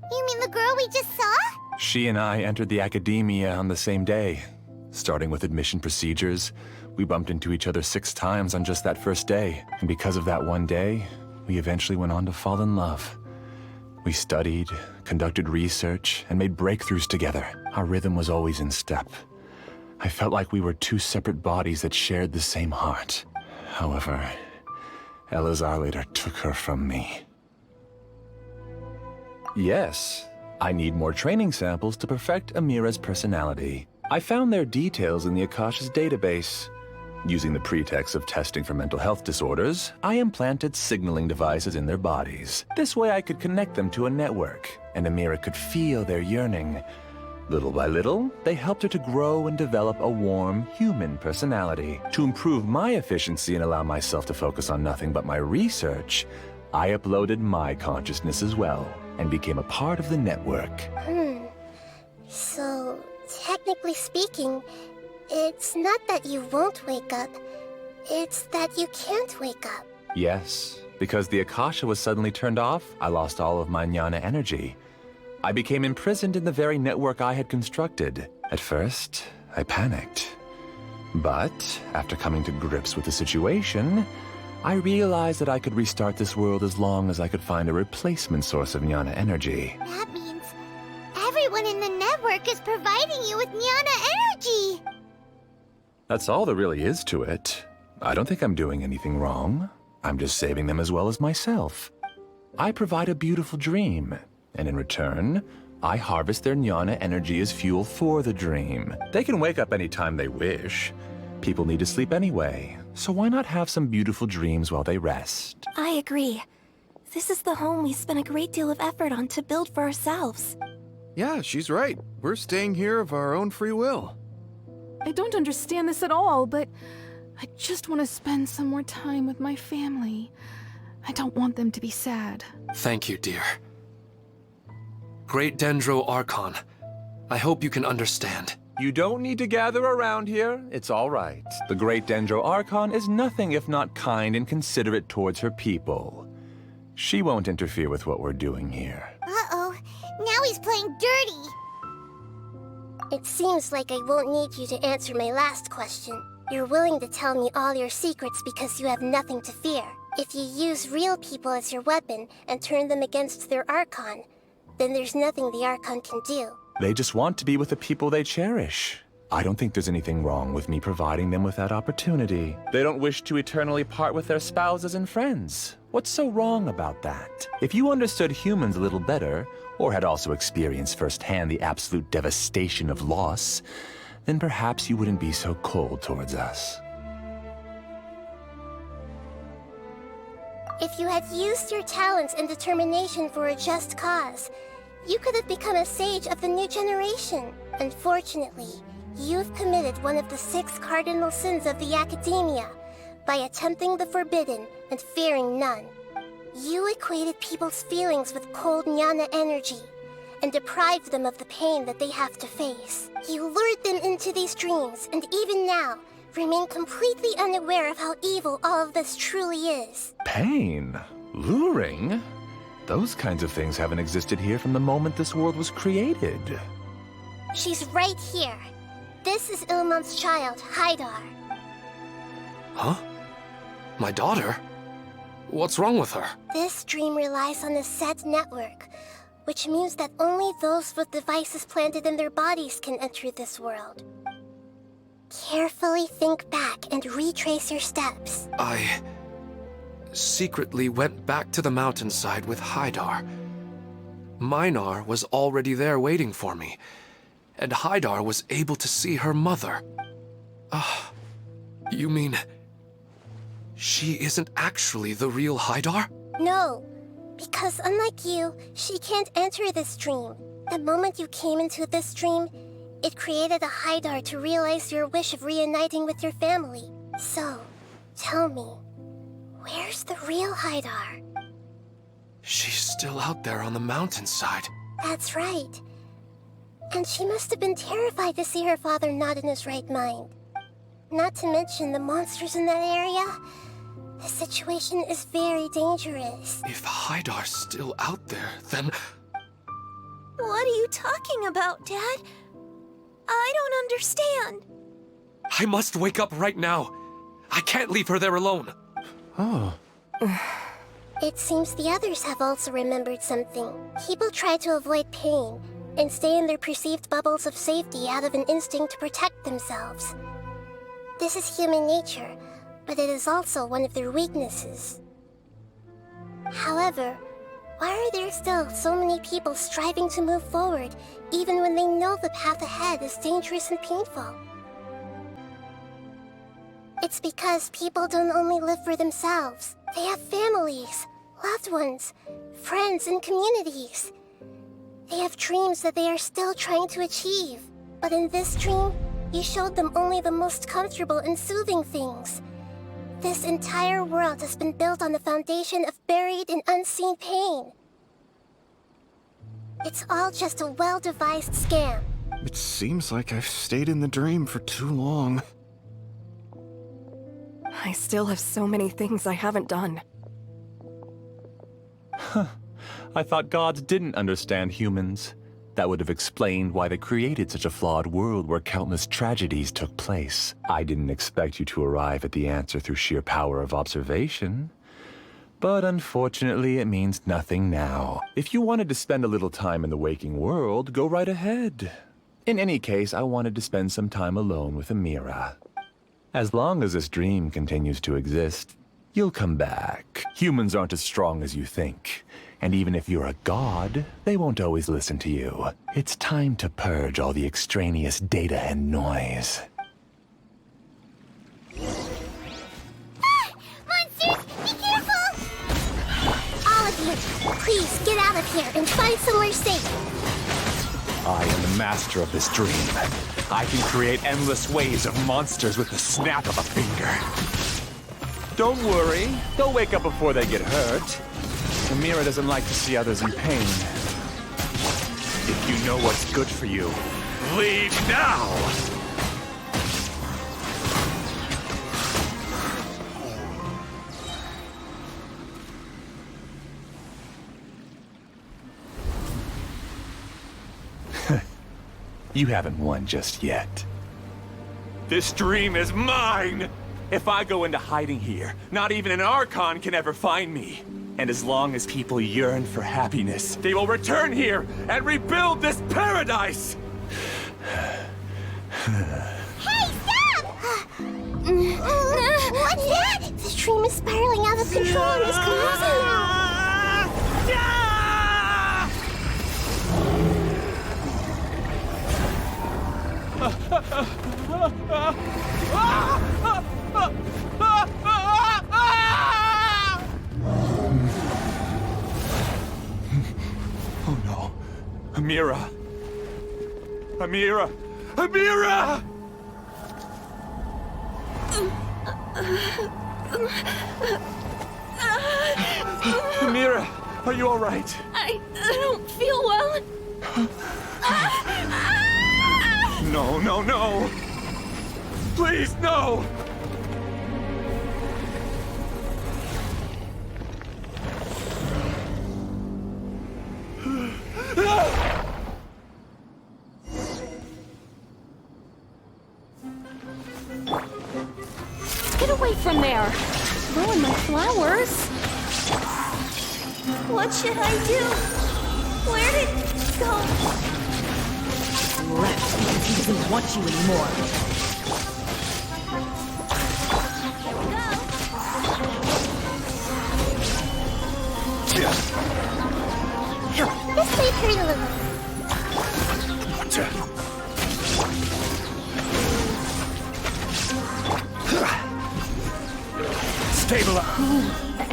You mean the girl we just saw? She and I entered the academia on the same day. Starting with admission procedures, we bumped into each other 6 times on just that first day. And because of that one day, we eventually went on to fall in love. We studied, conducted research, and made breakthroughs together. Our rhythm was always in step. I felt like we were 2 separate bodies that shared the same heart. However, Elazar later took her from me. Yes, I need more training samples to perfect Amira's personality. I found their details in the Akasha's database. Using the pretext of testing for mental health disorders, I implanted signaling devices in their bodies. This way I could connect them to a network, and Amira could feel their yearning. Little by little, they helped her to grow and develop a warm, human personality. To improve my efficiency and allow myself to focus on nothing but my research, I uploaded my consciousness as well, and became a part of the network. So, technically speaking, it's not that you won't wake up, it's that you can't wake up. Yes, because the Akasha was suddenly turned off, I lost all of my jnana energy. I became imprisoned in the very network I had constructed. At first, I panicked. But, after coming to grips with the situation, I realized that I could restart this world as long as I could find a replacement source of jnana energy. That means everyone in the network is providing you with jnana energy! That's all there really is to it. I don't think I'm doing anything wrong. I'm just saving them as well as myself. I provide a beautiful dream, and in return, I harvest their jnana energy as fuel for the dream. They can wake up anytime they wish. People need to sleep anyway, so why not have some beautiful dreams while they rest? I agree. This is the home we spent a great deal of effort on to build for ourselves. Yeah, she's right. We're staying here of our own free will. I don't understand this at all, but I just want to spend some more time with my family. I don't want them to be sad. Thank you, dear. Great Dendro Archon, I hope you can understand. You don't need to gather around here. It's all right. The great Dendro Archon is nothing if not kind and considerate towards her people. She won't interfere with what we're doing here. Uh-oh, now he's playing dirty! It seems like I won't need you to answer my last question. You're willing to tell me all your secrets because you have nothing to fear. If you use real people as your weapon and turn them against their Archon, then there's nothing the Archon can do. They just want to be with the people they cherish. I don't think there's anything wrong with me providing them with that opportunity. They don't wish to eternally part with their spouses and friends. What's so wrong about that? If you understood humans a little better, or had also experienced firsthand the absolute devastation of loss, then perhaps you wouldn't be so cold towards us. If you had used your talents and determination for a just cause, you could have become a sage of the new generation. Unfortunately, you've committed one of the 6 cardinal sins of the Academia by attempting the forbidden and fearing none. You equated people's feelings with cold jnana energy and deprived them of the pain that they have to face. You lured them into these dreams, and even now, remain completely unaware of how evil all of this truly is. Pain? Luring? Those kinds of things haven't existed here from the moment this world was created. She's right here. This is Ilmon's child, Haidar. Huh? My daughter? What's wrong with her? This dream relies on a set network, which means that only those with devices planted in their bodies can enter this world. Carefully think back and retrace your steps. I secretly went back to the mountainside with Haidar. Minar was already there waiting for me, and Haidar was able to see her mother. You mean she isn't actually the real Haidar? No, because unlike you, she can't enter this dream. The moment you came into this dream, it created a Haidar to realize your wish of reuniting with your family. So, tell me, where's the real Haidar? She's still out there on the mountainside. That's right. And she must have been terrified to see her father not in his right mind. Not to mention the monsters in that area. The situation is very dangerous. If Haidar's still out there, then... What are you talking about, Dad? I don't understand. I must wake up right now. I can't leave her there alone. Oh. It seems the others have also remembered something. People try to avoid pain and stay in their perceived bubbles of safety out of an instinct to protect themselves. This is human nature, but it is also one of their weaknesses. However, why are there still so many people striving to move forward, even when they know the path ahead is dangerous and painful? It's because people don't only live for themselves. They have families, loved ones, friends, and communities. They have dreams that they are still trying to achieve. But in this dream, you showed them only the most comfortable and soothing things. This entire world has been built on the foundation of buried and unseen pain. It's all just a well-devised scam. It seems like I've stayed in the dream for too long. I still have so many things I haven't done. I thought gods didn't understand humans. That would have explained why they created such a flawed world where countless tragedies took place. I didn't expect you to arrive at the answer through sheer power of observation. But unfortunately, it means nothing now. If you wanted to spend a little time in the waking world, go right ahead. In any case, I wanted to spend some time alone with Amira. As long as this dream continues to exist, you'll come back. Humans aren't as strong as you think. And even if you're a god, they won't always listen to you. It's time to purge all the extraneous data and noise. Monsters, be careful! All of you, please get out of here and find somewhere safe. I am the master of this dream. I can create endless waves of monsters with the snap of a finger. Don't worry, they'll wake up before they get hurt. Amira doesn't like to see others in pain. If you know what's good for you, leave now! You haven't won just yet. This dream is mine! If I go into hiding here, not even an Archon can ever find me. And as long as people yearn for happiness, they will return here and rebuild this paradise! Hey, stop! What's that? The dream is spiraling out of control and is collapsing now. Oh no. Amira! Amira! Amira! Amira, are you all right? I don't feel well. No, no, no! Please, no! Get away from there! Ruin my flowers! What should I do? Where did it go? Left because he doesn't want you anymore. This may hurt a little. Stabilize. Who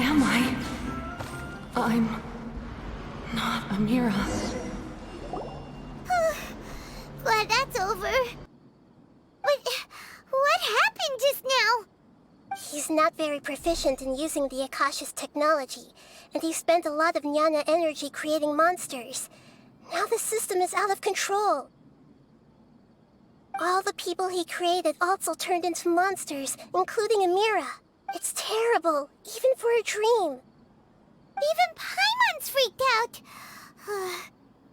am I? I'm not Amira. Glad that's over. What happened just now? He's not very proficient in using the Akasha's technology, and he spent a lot of Jnana energy creating monsters. Now the system is out of control. All the people he created also turned into monsters, including Amira. It's terrible, even for a dream. Even Paimon's freaked out.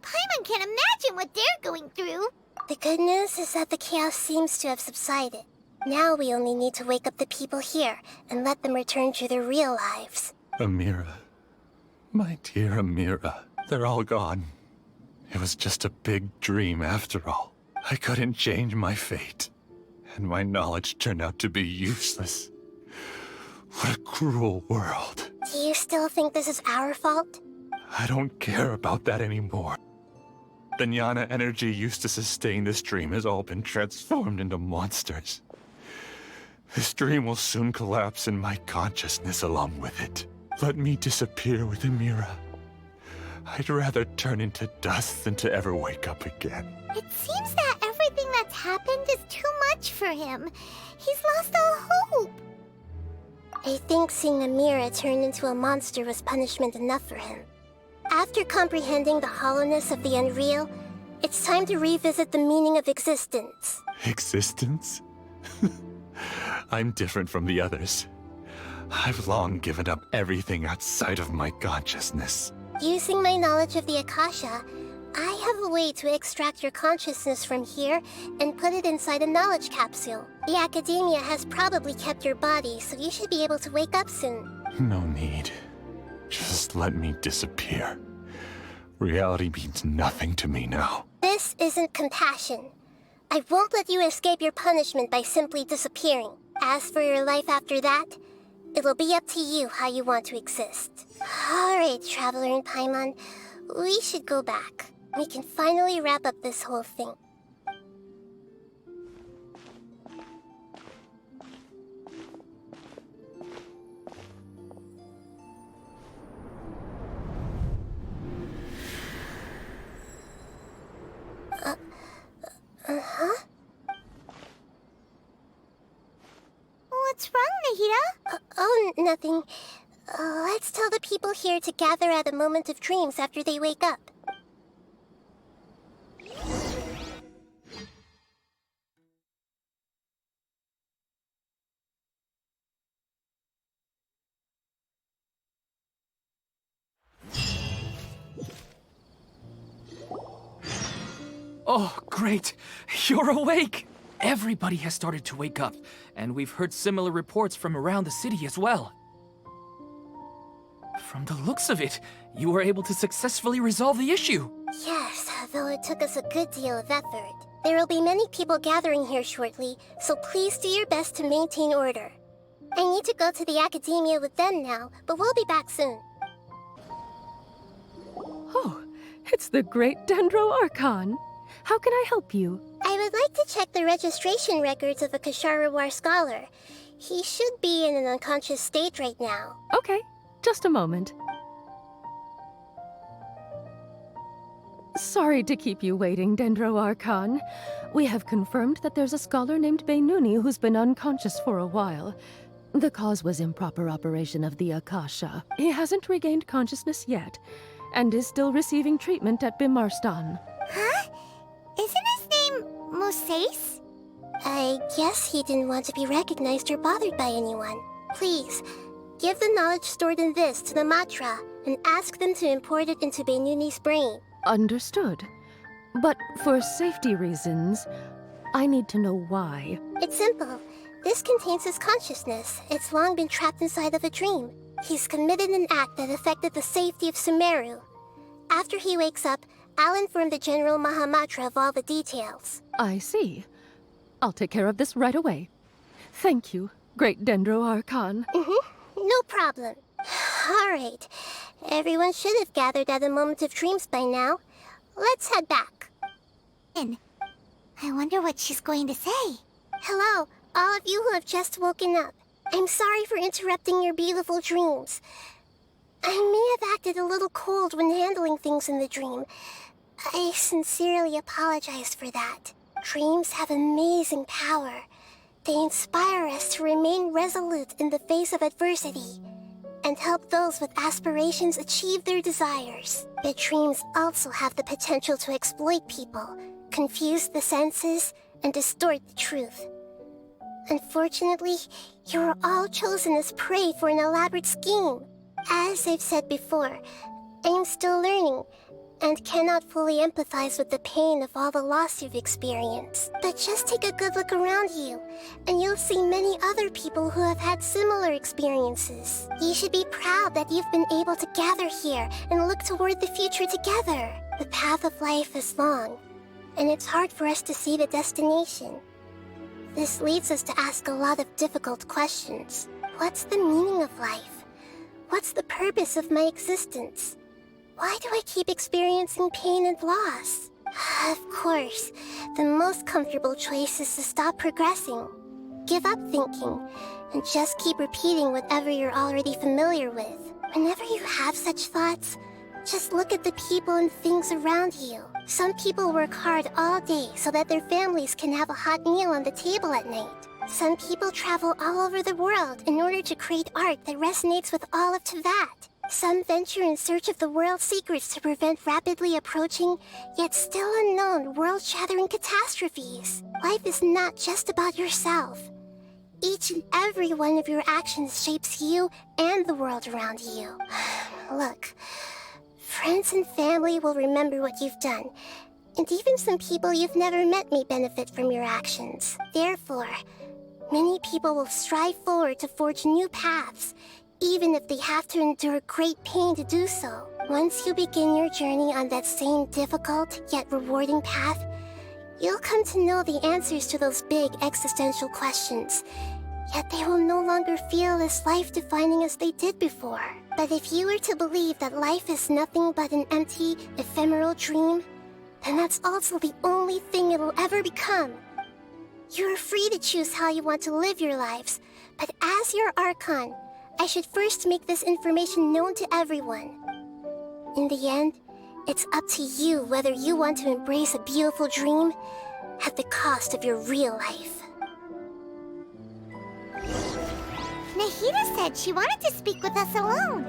Paimon can't imagine what they're going through. The good news is that the chaos seems to have subsided. Now we only need to wake up the people here and let them return to their real lives. Amira. My dear Amira. They're all gone. It was just a big dream after all. I couldn't change my fate. And my knowledge turned out to be useless. What a cruel world. Do you still think this is our fault? I don't care about that anymore. The Jnana energy used to sustain this dream has all been transformed into monsters. This dream will soon collapse and my consciousness along with it. Let me disappear with Amira. I'd rather turn into dust than to ever wake up again. It seems that everything that's happened is too much for him. He's lost all hope. I think seeing Amira turn into a monster was punishment enough for him. After comprehending the hollowness of the unreal, it's time to revisit the meaning of existence. Existence? I'm different from the others. I've long given up everything outside of my consciousness. Using my knowledge of the Akasha, I have a way to extract your consciousness from here and put it inside a knowledge capsule. The Academia has probably kept your body, so you should be able to wake up soon. No need. Just let me disappear. Reality means nothing to me now. This isn't compassion. I won't let you escape your punishment by simply disappearing. As for your life after that, it'll be up to you how you want to exist. Alright, Traveler and Paimon, we should go back. We can finally wrap up this whole thing. Uh-huh? What's wrong, Nahida? Oh, nothing. Let's tell the people here to gather at a moment of dreams after they wake up. Oh, great! You're awake! Everybody has started to wake up, and we've heard similar reports from around the city as well. From the looks of it, you were able to successfully resolve the issue. Yes, though it took us a good deal of effort. There will be many people gathering here shortly, so please do your best to maintain order. I need to go to the Academia with them now, but we'll be back soon. Oh, it's the great Dendroculus. How can I help you? I would like to check the registration records of a Kasharawar scholar. He should be in an unconscious state right now. Okay, just a moment. Sorry to keep you waiting, Dendroculus. We have confirmed that there's a scholar named Benuni who's been unconscious for a while. The cause was improper operation of the Akasha. He hasn't regained consciousness yet, and is still receiving treatment at Bimarstan. Huh? Isn't his name Moses? I guess he didn't want to be recognized or bothered by anyone. Please, give the knowledge stored in this to the Matra, and ask them to import it into Benuni's brain. Understood. But for safety reasons, I need to know why. It's simple. This contains his consciousness. It's long been trapped inside of a dream. He's committed an act that affected the safety of Sumeru. After he wakes up, I'll inform the General Mahamatra of all the details. I see. I'll take care of this right away. Thank you, Great Dendro Archon. No problem. Alright. Everyone should have gathered at a moment of dreams by now. Let's head back. I wonder what she's going to say. Hello, all of you who have just woken up. I'm sorry for interrupting your beautiful dreams. I may have acted a little cold when handling things in the dream. I sincerely apologize for that. Dreams have amazing power. They inspire us to remain resolute in the face of adversity and help those with aspirations achieve their desires. But dreams also have the potential to exploit people, confuse the senses, and distort the truth. Unfortunately, you are all chosen as prey for an elaborate scheme. As I've said before, I am still learning, and cannot fully empathize with the pain of all the loss you've experienced. But just take a good look around you, and you'll see many other people who have had similar experiences. You should be proud that you've been able to gather here and look toward the future together. The path of life is long, and it's hard for us to see the destination. This leads us to ask a lot of difficult questions. What's the meaning of life? What's the purpose of my existence? Why do I keep experiencing pain and loss? Of course, the most comfortable choice is to stop progressing. Give up thinking, and just keep repeating whatever you're already familiar with. Whenever you have such thoughts, just look at the people and things around you. Some people work hard all day so that their families can have a hot meal on the table at night. Some people travel all over the world in order to create art that resonates with all of Teyvat. Some venture in search of the world's secrets to prevent rapidly approaching, yet still unknown, world-shattering catastrophes. Life is not just about yourself. Each and every one of your actions shapes you and the world around you. Look, friends and family will remember what you've done, and even some people you've never met may benefit from your actions. Therefore, many people will strive forward to forge new paths, even if they have to endure great pain to do so. Once you begin your journey on that same difficult yet rewarding path, you'll come to know the answers to those big existential questions, yet they will no longer feel as life-defining as they did before. But if you were to believe that life is nothing but an empty, ephemeral dream, then that's also the only thing it'll ever become. You're free to choose how you want to live your lives, but as your Archon, I should first make this information known to everyone. In the end, it's up to you whether you want to embrace a beautiful dream at the cost of your real life. Nahida said she wanted to speak with us alone.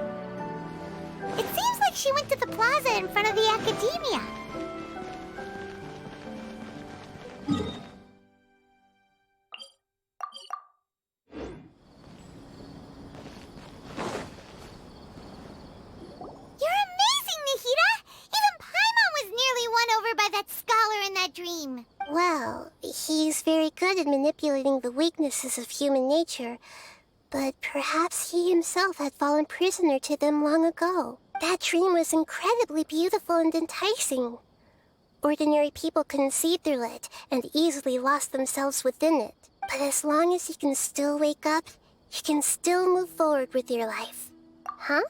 It seems like she went to the plaza in front of the academia. Well, he's very good at manipulating the weaknesses of human nature, but perhaps he himself had fallen prisoner to them long ago. That dream was incredibly beautiful and enticing. Ordinary people couldn't see through it and easily lost themselves within it. But as long as you can still wake up, you can still move forward with your life. Huh?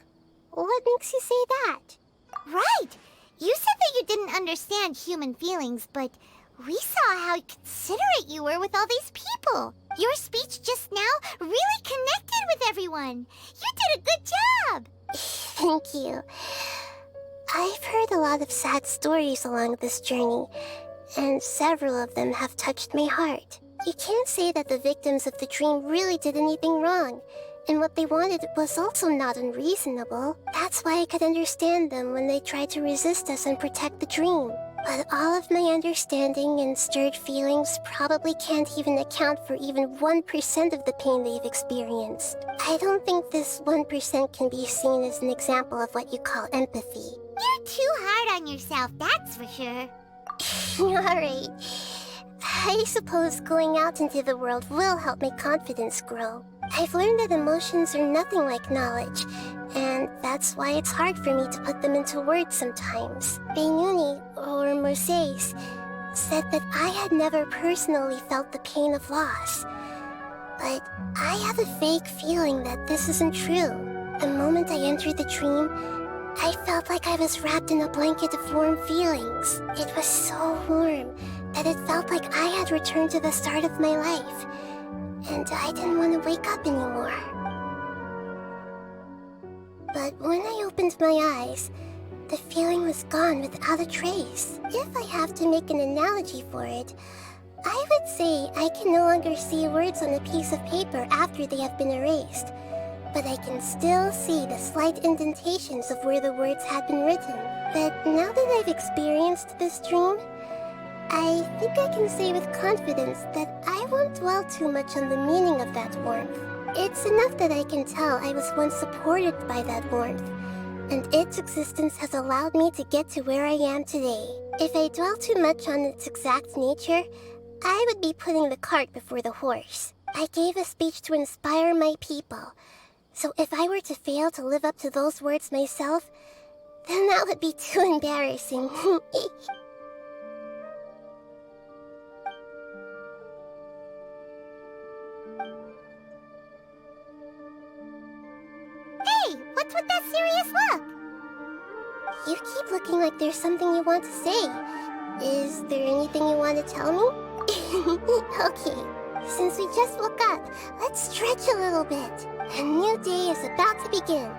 What makes you say that? Right! You said that you didn't understand human feelings, but we saw how considerate you were with all these people. Your speech just now really connected with everyone. You did a good job. Thank you. I've heard a lot of sad stories along this journey, and several of them have touched my heart. You can't say that the victims of the dream really did anything wrong, and what they wanted was also not unreasonable. That's why I could understand them when they tried to resist us and protect the dream. But all of my understanding and stirred feelings probably can't even account for even 1% of the pain they've experienced. I don't think this 1% can be seen as an example of what you call empathy. You're too hard on yourself, that's for sure. Alright. I suppose going out into the world will help my confidence grow. I've learned that emotions are nothing like knowledge, and that's why it's hard for me to put them into words sometimes. Beinuni, or Moses, said that I had never personally felt the pain of loss. But I have a vague feeling that this isn't true. The moment I entered the dream, I felt like I was wrapped in a blanket of warm feelings. It was so warm that it felt like I had returned to the start of my life, and I didn't want to wake up anymore. But when I opened my eyes, the feeling was gone without a trace. If I have to make an analogy for it, I would say I can no longer see words on a piece of paper after they have been erased, but I can still see the slight indentations of where the words had been written. But now that I've experienced this dream, I think I can say with confidence that I won't dwell too much on the meaning of that warmth. It's enough that I can tell I was once supported by that warmth, and its existence has allowed me to get to where I am today. If I dwell too much on its exact nature, I would be putting the cart before the horse. I gave a speech to inspire my people, so if I were to fail to live up to those words myself, then that would be too embarrassing. Hey, what's with that serious look? You keep looking like there's something you want to say. Is there anything you want to tell me? Okay, since we just woke up, let's stretch a little bit. A new day is about to begin.